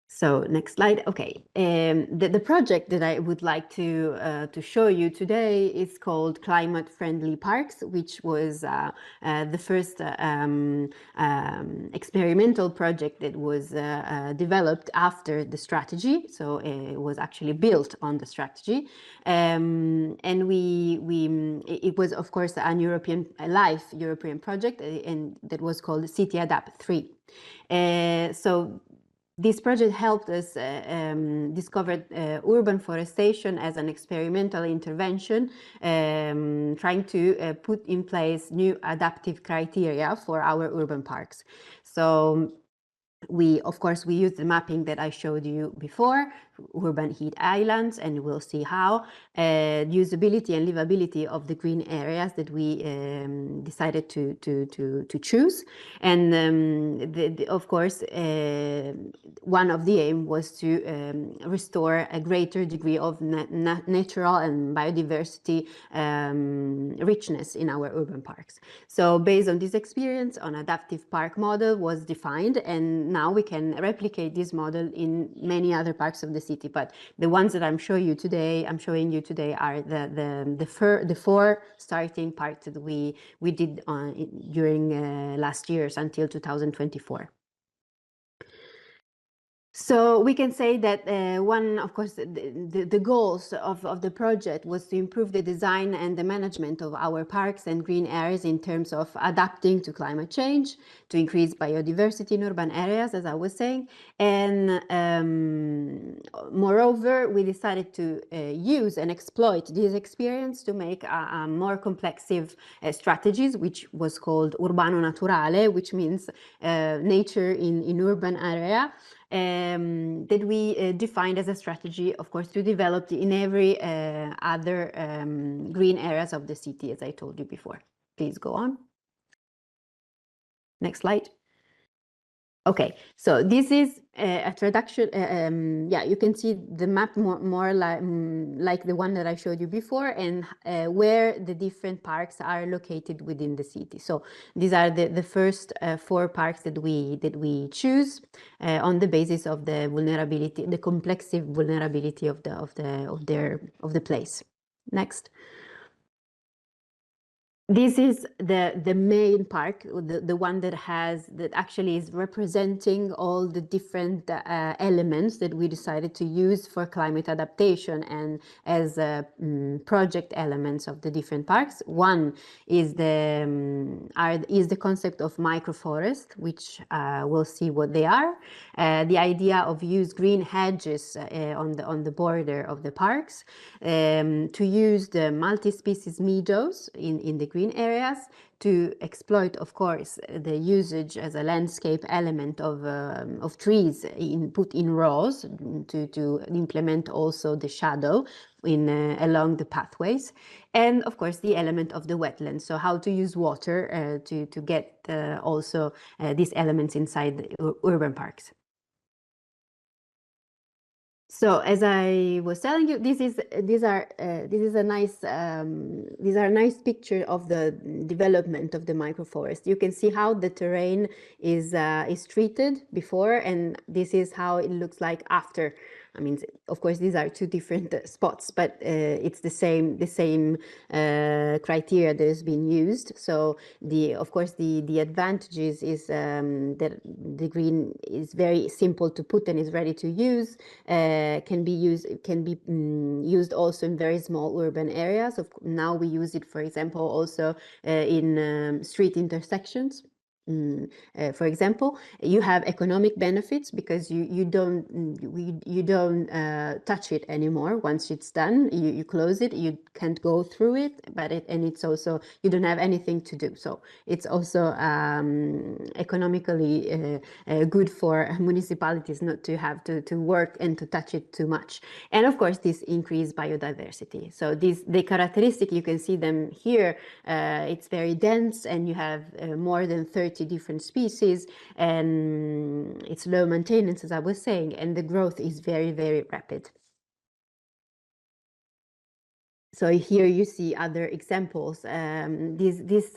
So next slide. Okay, the project that I would like to show you today is called Climate Friendly Parks, which was the first experimental project that was developed after the strategy. So it was actually built on the strategy, and it was, of course, a European project, and that was called City Adapt 3. So this project helped us discover urban forestation as an experimental intervention, trying to put in place new adaptive criteria for our urban parks. So of course, we used the mapping that I showed you before, urban heat islands, and we'll see how usability and livability of the green areas that we decided to choose. And of course, one of the aim was to restore a greater degree of natural and biodiversity richness in our urban parks. So based on this experience, an adaptive park model was defined, and now we can replicate this model in many other parts of the city. But the ones that I'm showing you today are the 4 starting parks that we did during last years until 2024. So we can say that one, of course, the goals of the project was to improve the design and the management of our parks and green areas in terms of adapting to climate change, to increase biodiversity in urban areas, as I was saying. And moreover, we decided to use and exploit this experience to make a more complexive strategies, which was called Urbano Naturale, which means nature in urban area. That we defined as a strategy, of course, to develop in every other green areas of the city, as I told you before. Please go on. Next slide. Okay, so this is a introduction. Yeah, you can see the map more like the one that I showed you before, and where the different parks are located within the city. So these are the first 4 parks that we choose on the basis of the vulnerability, the complexive vulnerability of the place. Next. This is the main park, the one that actually is representing all the different elements that we decided to use for climate adaptation and as project elements of the different parks. One is the concept of microforest, which we'll see what they are. The idea of use green hedges on the border of the parks, to use the multi-species meadows in the green areas, to exploit, of course, the usage as a landscape element of trees put in rows to implement also the shadow along the pathways, and of course the element of the wetlands. So how to use water to get also these elements inside the urban parks. So as I was telling you, these are a nice picture of the development of the microforest. You can see how the terrain is treated before, and this is how it looks like after. I mean, of course, these are 2 different spots, but it's the same criteria that has been used. So of course the advantages is that the green is very simple to put and is ready to use. Can be used also in very small urban areas. Now we use it, for example, also in street intersections. For example, you have economic benefits because you don't touch it anymore. Once it's done, you close it. You can't go through it, and it's also, you don't have anything to do. So it's also economically good for municipalities not to have to work and to touch it too much. And of course, this increased biodiversity. So the characteristic, you can see them here. It's very dense, and you have more than 30 different species, and it's low maintenance, as I was saying, and the growth is very, very rapid. So here you see other examples. It's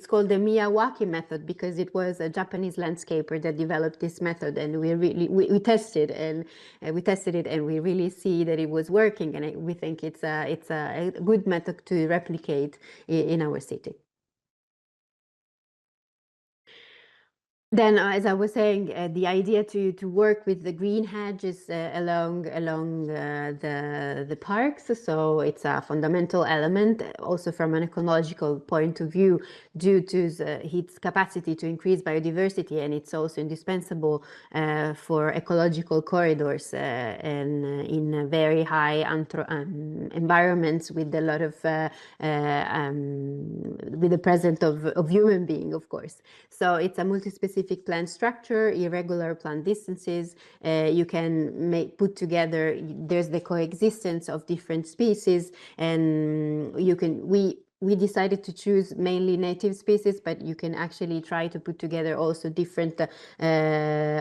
called the Miyawaki method because it was a Japanese landscaper that developed this method, and we tested it, and we really see that it was working, and we think it's a good method to replicate in our city. Then, as I was saying, the idea to work with the green hedges along the parks. So it's a fundamental element, also from an ecological point of view, due to its capacity to increase biodiversity, and it's also indispensable for ecological corridors and in very high environments with a lot of with the presence of human being, of course. So it's a multi-specific plant structure, irregular plant distances. You can put together, there's the coexistence of different species, and we decided to choose mainly native species, but you can actually try to put together also different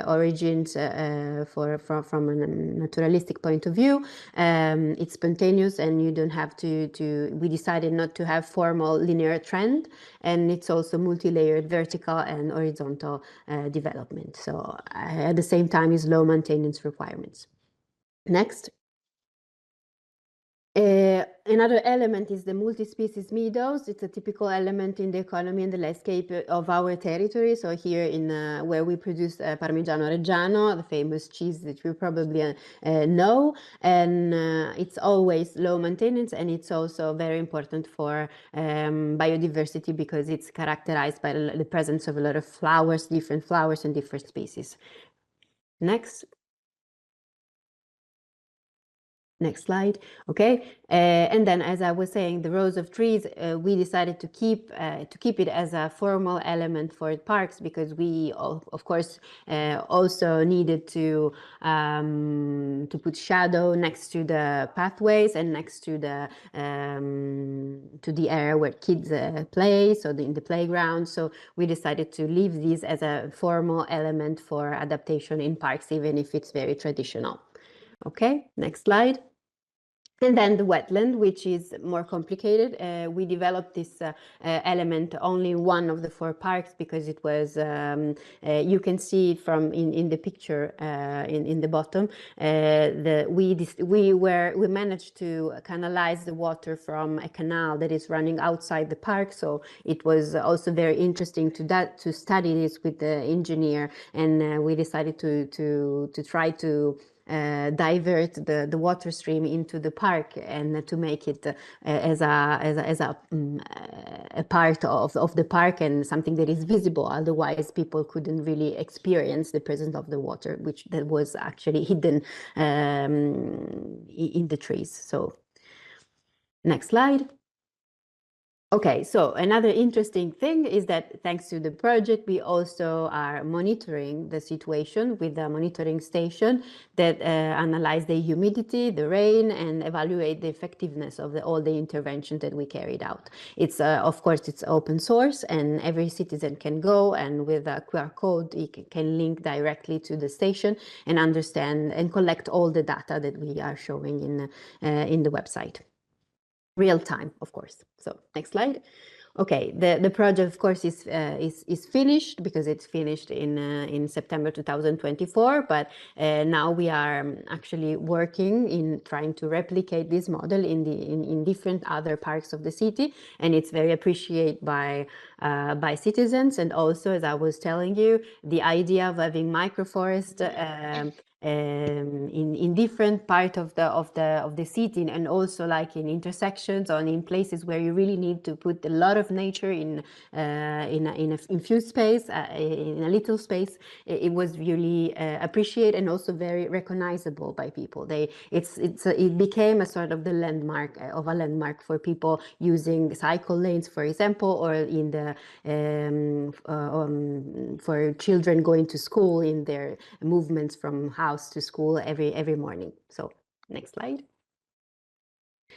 origins from a naturalistic point of view. It's spontaneous, and you don't have we decided not to have formal linear trend, and it's also multi-layered vertical and horizontal development. So at the same time is low maintenance requirements. Next. Another element is the multi-species meadows. It's a typical element in the economy and the landscape of our territory. So here in where we produce Parmigiano Reggiano, the famous cheese that you probably know, and it's always low maintenance, and it's also very important for biodiversity because it's characterized by the presence of a lot of flowers, different flowers and different species. Next slide. Okay, and then as I was saying, the rows of trees, we decided to keep it as a formal element for parks because we of course also needed to put shadow next to the pathways and next to the area where kids play, so in the playground. So we decided to leave these as a formal element for adaptation in parks, even if it's very traditional. Okay, next slide. And then the wetland, which is more complicated. We developed this element only in one of the 4 parks because it was, you can see from in the picture in the bottom, we managed to canalize the water from a canal that is running outside the park. So it was also very interesting to study this with the engineer, and we decided to try to divert the water stream into the park and to make it as a part of the park and something that is visible. Otherwise, people couldn't really experience the presence of the water, that was actually hidden in the trees. So, next slide. Okay, so another interesting thing is that thanks to the project, we also are monitoring the situation with a monitoring station that analyze the humidity, the rain, and evaluate the effectiveness of all the interventions that we carried out. It's of course, it's open source, and every citizen can go, and with a QR code, he can link directly to the station and understand and collect all the data that we are showing in the website. Real time, of course. So next slide. Okay, the project, of course, is finished because it's finished in September 2024. But now we are actually working in trying to replicate this model in different other parts of the city, and it's very appreciated by citizens. And also, as I was telling you, the idea of having microforest in different part of the city, and also like in intersections or in places where you really need to put a lot of nature in a few space, in a little space. It was really appreciated and also very recognizable by people. It became a sort of the landmark for people using cycle lanes, for example, or in the for children going to school in their movements from house to school every morning. So next slide.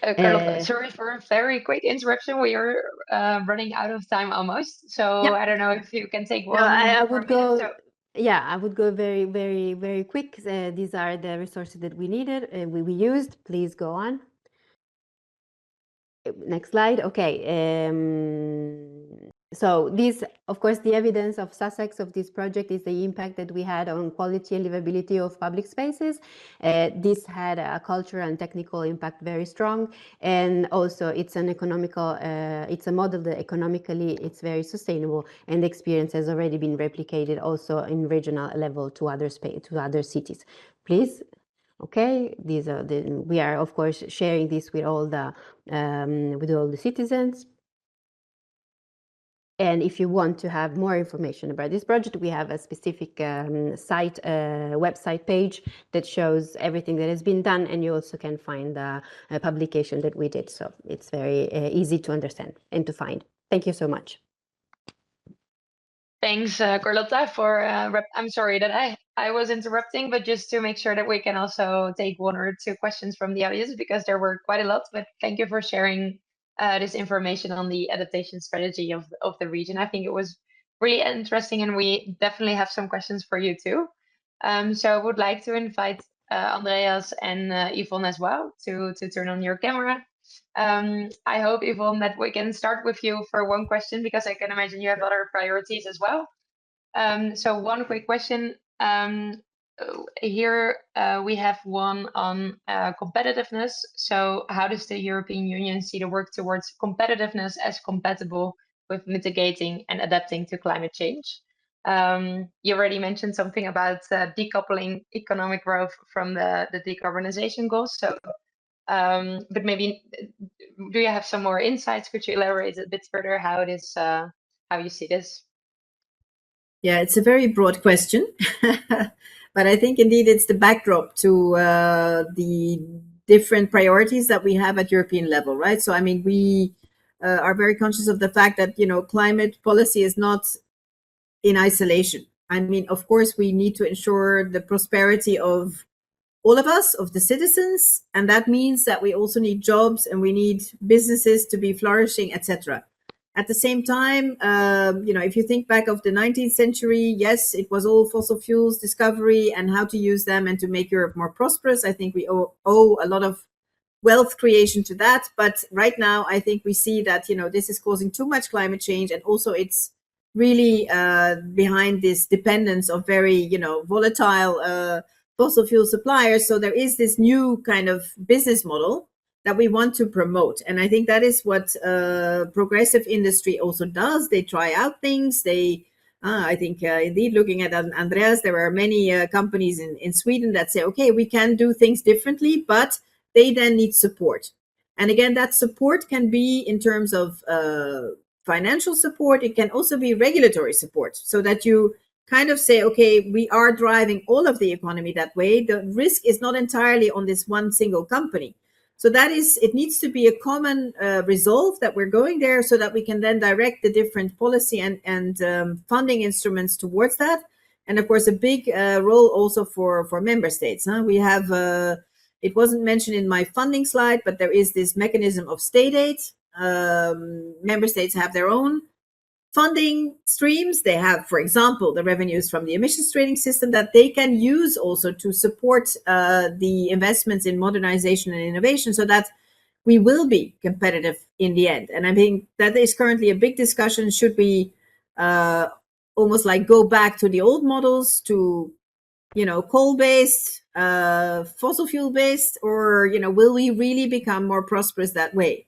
Carlotta, sorry for a very quick interruption. We are running out of time almost. So yeah. I don't know if you can take one. No, I would go. Minute, Yeah, I would go very, very, very quick. These are the resources that we needed. We used. Please go on. Next slide. Okay. So this, of course, the evidence of Sussex of this project is the impact that we had on quality and livability of public spaces. This had a cultural and technical impact very strong, and also it's an economical, it's a model that economically it's very sustainable, and the experience has already been replicated also in regional level to other cities. Please. Okay, these are we are of course sharing this with all the citizens. And if you want to have more information about this project, we have a specific website page that shows everything that has been done, and you also can find the publication that we did. So it's very easy to understand and to find. Thank you so much. Thanks, Carlotta, for I'm sorry that I was interrupting, but just to make sure that we can also take 1 or 2 questions from the audience, because there were quite a lot. But thank you for sharing this information on the adaptation strategy of the region. I think it was really interesting, and we definitely have some questions for you too. So I would like to invite Andreas and Yvon as well to turn on your camera. I hope, Yvon, that we can start with you for 1 question, because I can imagine you have other priorities as well. So 1 quick question. here we have one on competitiveness. So how does the European Union see the work towards competitiveness as compatible with mitigating and adapting to climate change? You already mentioned something about decoupling economic growth from the decarbonization goals. So, but maybe do you have some more insights? Could you elaborate a bit further how it is, how you see this? Yeah, it's a very broad question, but I think indeed it's the backdrop to the different priorities that we have at European level, right? So, I mean, we are very conscious of the fact that, climate policy is not in isolation. I mean, of course, we need to ensure the prosperity of all of us, of the citizens, and that means that we also need jobs and we need businesses to be flourishing, etc. At the same time, if you think back of the 19th century, yes, it was all fossil fuels discovery and how to use them and to make Europe more prosperous. I think we owe a lot of wealth creation to that. But right now, I think we see that, this is causing too much climate change. And also it's really behind this dependence of very, volatile fossil fuel suppliers. So there is this new kind of business model that we want to promote. And I think that is what progressive industry also does. They try out things. I think indeed, looking at Andreas, there are many companies in Sweden that say, okay, we can do things differently, but they then need support. And again, that support can be in terms of financial support. It can also be regulatory support, so that you kind of say, okay, we are driving all of the economy that way. The risk is not entirely on this one single company. So it needs to be a common resolve that we're going there, so that we can then direct the different policy and funding instruments towards that. And of course, a big role also for member states. We have, it wasn't mentioned in my funding slide, but there is this mechanism of state aid. Member states have their own funding streams. They have, for example, the revenues from the emissions trading system that they can use also to support the investments in modernization and innovation, so that we will be competitive in the end. And I think that is currently a big discussion. Should we almost like go back to the old models, to coal-based, fossil fuel-based, or will we really become more prosperous that way?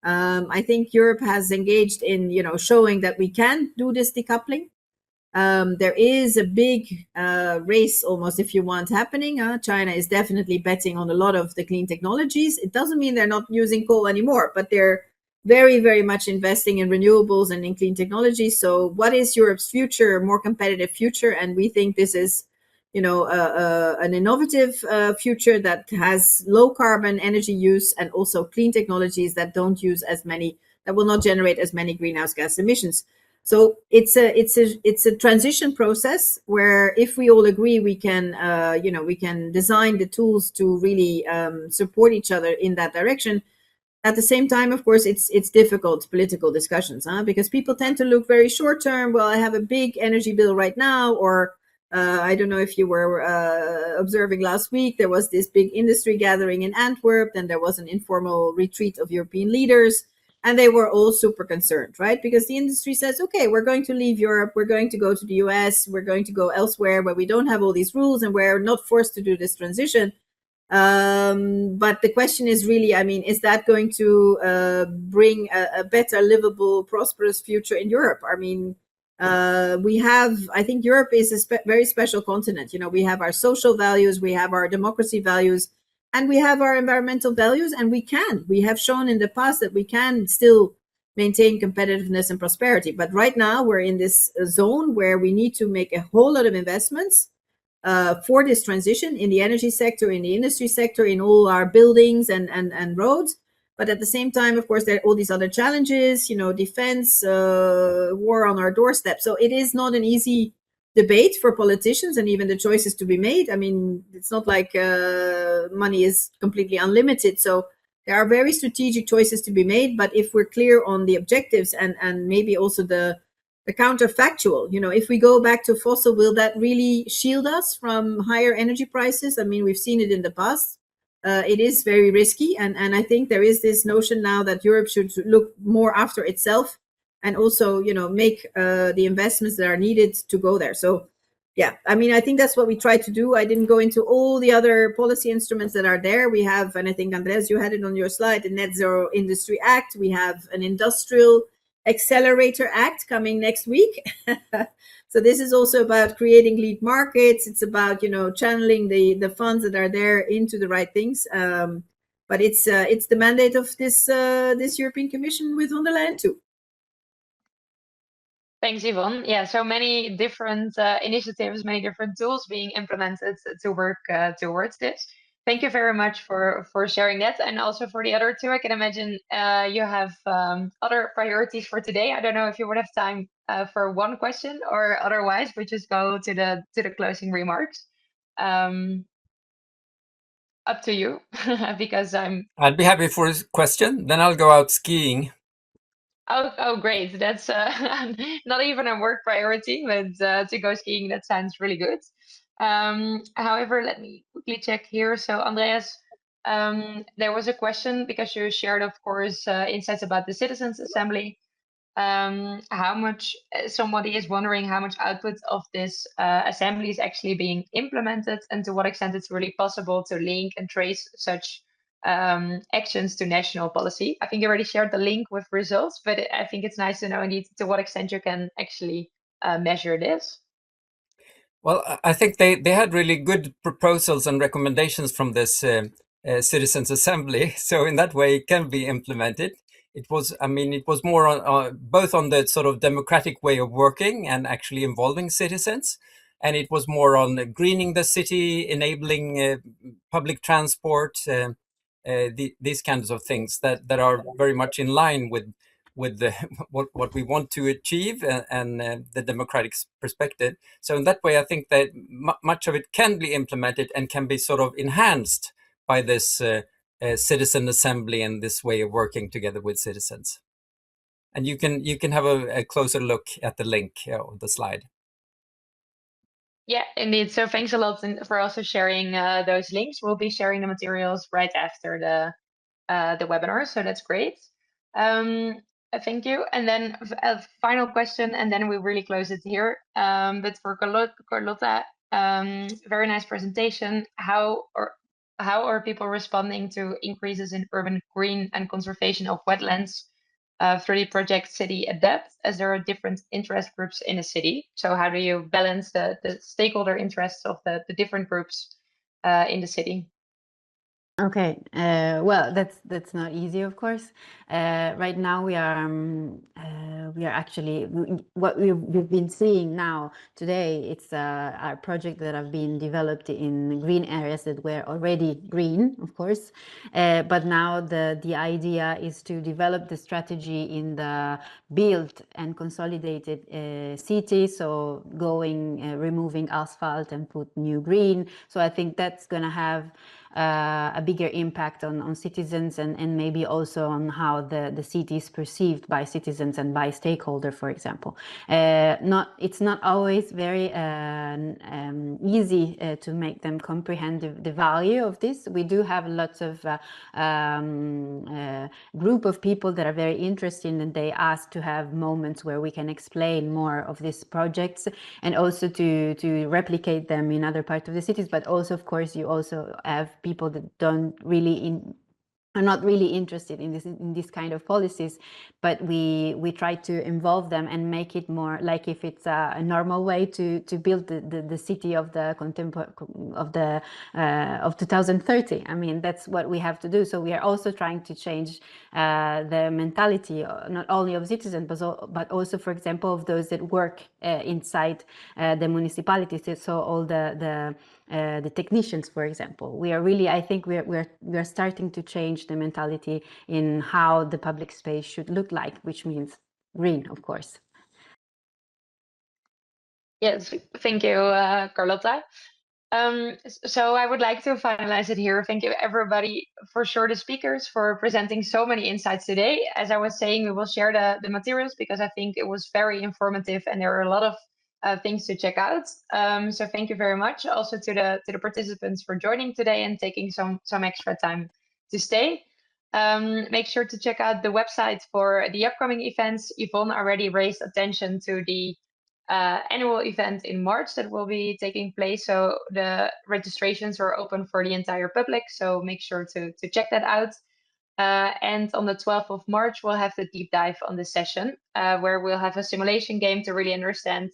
I think Europe has engaged in, showing that we can do this decoupling. There is a big race, almost, if you want, happening. China is definitely betting on a lot of the clean technologies. It doesn't mean they're not using coal anymore, but they're very, very much investing in renewables and in clean technologies. So what is Europe's future, more competitive future? And we think this is an innovative future that has low carbon energy use, and also clean technologies that don't use as many, that will not generate as many greenhouse gas emissions. So it's a transition process where, if we all agree, we can we can design the tools to really support each other in that direction. At the same time, of course, it's difficult political discussions, because people tend to look very short term. Well, I have a big energy bill right now, or I don't know if you were observing last week, there was this big industry gathering in Antwerp, then there was an informal retreat of European leaders, and they were all super concerned, right? Because the industry says, okay, we're going to leave Europe, we're going to go to the US, we're going to go elsewhere where we don't have all these rules and we're not forced to do this transition. But the question is really, I mean, is that going to bring a better, livable, prosperous future in Europe? I mean, I think Europe is a very special continent. We have our social values, we have our democracy values, and we have our environmental values, and we have shown in the past that we can still maintain competitiveness and prosperity. But right now we're in this zone where we need to make a whole lot of investments for this transition in the energy sector, in the industry sector, in all our buildings and roads. But at the same time, of course, there are all these other challenges, defense, war on our doorstep. So it is not an easy debate for politicians, and even the choices to be made. I mean, it's not like money is completely unlimited. So there are very strategic choices to be made. But if we're clear on the objectives and maybe also the counterfactual, if we go back to fossil, will that really shield us from higher energy prices? I mean, we've seen it in the past. It is very risky. And I think there is this notion now that Europe should look more after itself and also, make the investments that are needed to go there. So yeah, I mean, I think that's what we try to do. I didn't go into all the other policy instruments that are there. We have, and I think, Andreas, you had it on your slide, the Net Zero Industry Act. We have an Industrial Accelerator Act coming next week. So this is also about creating lead markets. It's about, channeling the funds that are there into the right things. But it's the mandate of this European Commission with von der Leyen too. Thanks, Yvonne. Yeah, so many different initiatives, many different tools being implemented to work towards this. Thank you very much for sharing that, and also for the other two. I can imagine you have other priorities for today. I don't know if you would have time for one question, or otherwise we just go to the closing remarks. Up to you, because I'd be happy for a question. Then I'll go out skiing. Oh, great. That's not even a work priority, but to go skiing, that sounds really good. However, let me quickly check here. So, Andreas, there was a question because you shared, of course, insights about the Citizens Assembly. How much somebody is wondering how much output of this assembly is actually being implemented, and to what extent it's really possible to link and trace such actions to national policy. I think you already shared the link with results, but I think it's nice to know indeed to what extent you can actually measure this. Well, I think they had really good proposals and recommendations from this Citizens Assembly. So in that way, it can be implemented. It was more on both on the sort of democratic way of working and actually involving citizens. And it was more on greening the city, enabling public transport, these kinds of things that are very much in line with what we want to achieve and the democratic perspective. So in that way, I think that much of it can be implemented and can be sort of enhanced by this citizen assembly and this way of working together with citizens. And you can have a closer look at the link of the slide. Yeah, indeed. So thanks a lot for also sharing those links. We'll be sharing the materials right after the webinar, so that's great. Thank you. And then a final question, and then we really close it here. But for Carlotta, very nice presentation. How are people responding to increases in urban green and conservation of wetlands through the project City Adapt, as there are different interest groups in a city? So how do you balance the stakeholder interests of the different groups in the city? Okay, well, that's not easy, of course. Right now we are actually what we've been seeing now today. It's a project that have been developed in green areas that were already green, of course. But now the idea is to develop the strategy in the built and consolidated city. So removing asphalt and put new green. So I think that's gonna have a bigger impact on citizens and maybe also on how the city is perceived by citizens and by stakeholders, for example. It's not always very easy to make them comprehend the value of this. We do have lots of group of people that are very interested, and they ask to have moments where we can explain more of these projects and also to replicate them in other parts of the cities. But also, of course, you also have people that are not really interested in this kind of policies, but we try to involve them and make it more like if it's a normal way to build the city of the of 2030. I mean, that's what we have to do. So we are also trying to change the mentality not only of citizens but also, for example, of those that work inside the municipalities. So all the technicians, for example. I think we're starting to change the mentality in how the public space should look like, which means green, of course. Yes, thank you, Carlotta. So I would like to finalize it here. Thank you, everybody, for sure, the speakers, for presenting so many insights today. As I was saying, we will share the materials because I think it was very informative and there are a lot of things to check out. So thank you very much also to the participants for joining today and taking some extra time to stay. Make sure to check out the website for the upcoming events. Yvonne already raised attention to the annual event in March that will be taking place. So the registrations are open for the entire public, so make sure to check that out. And on the 12th of March, we'll have the deep dive on the session, where we'll have a simulation game to really understand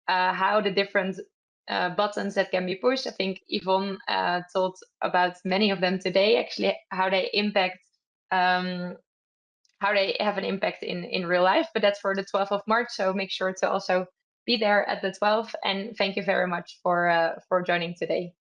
how the different buttons that can be pushed. I think Yvon told about many of them today, actually, how they impact, how they have an impact in real life. But that's for the 12th of March, so make sure to also be there at the 12th. And thank you very much for joining today.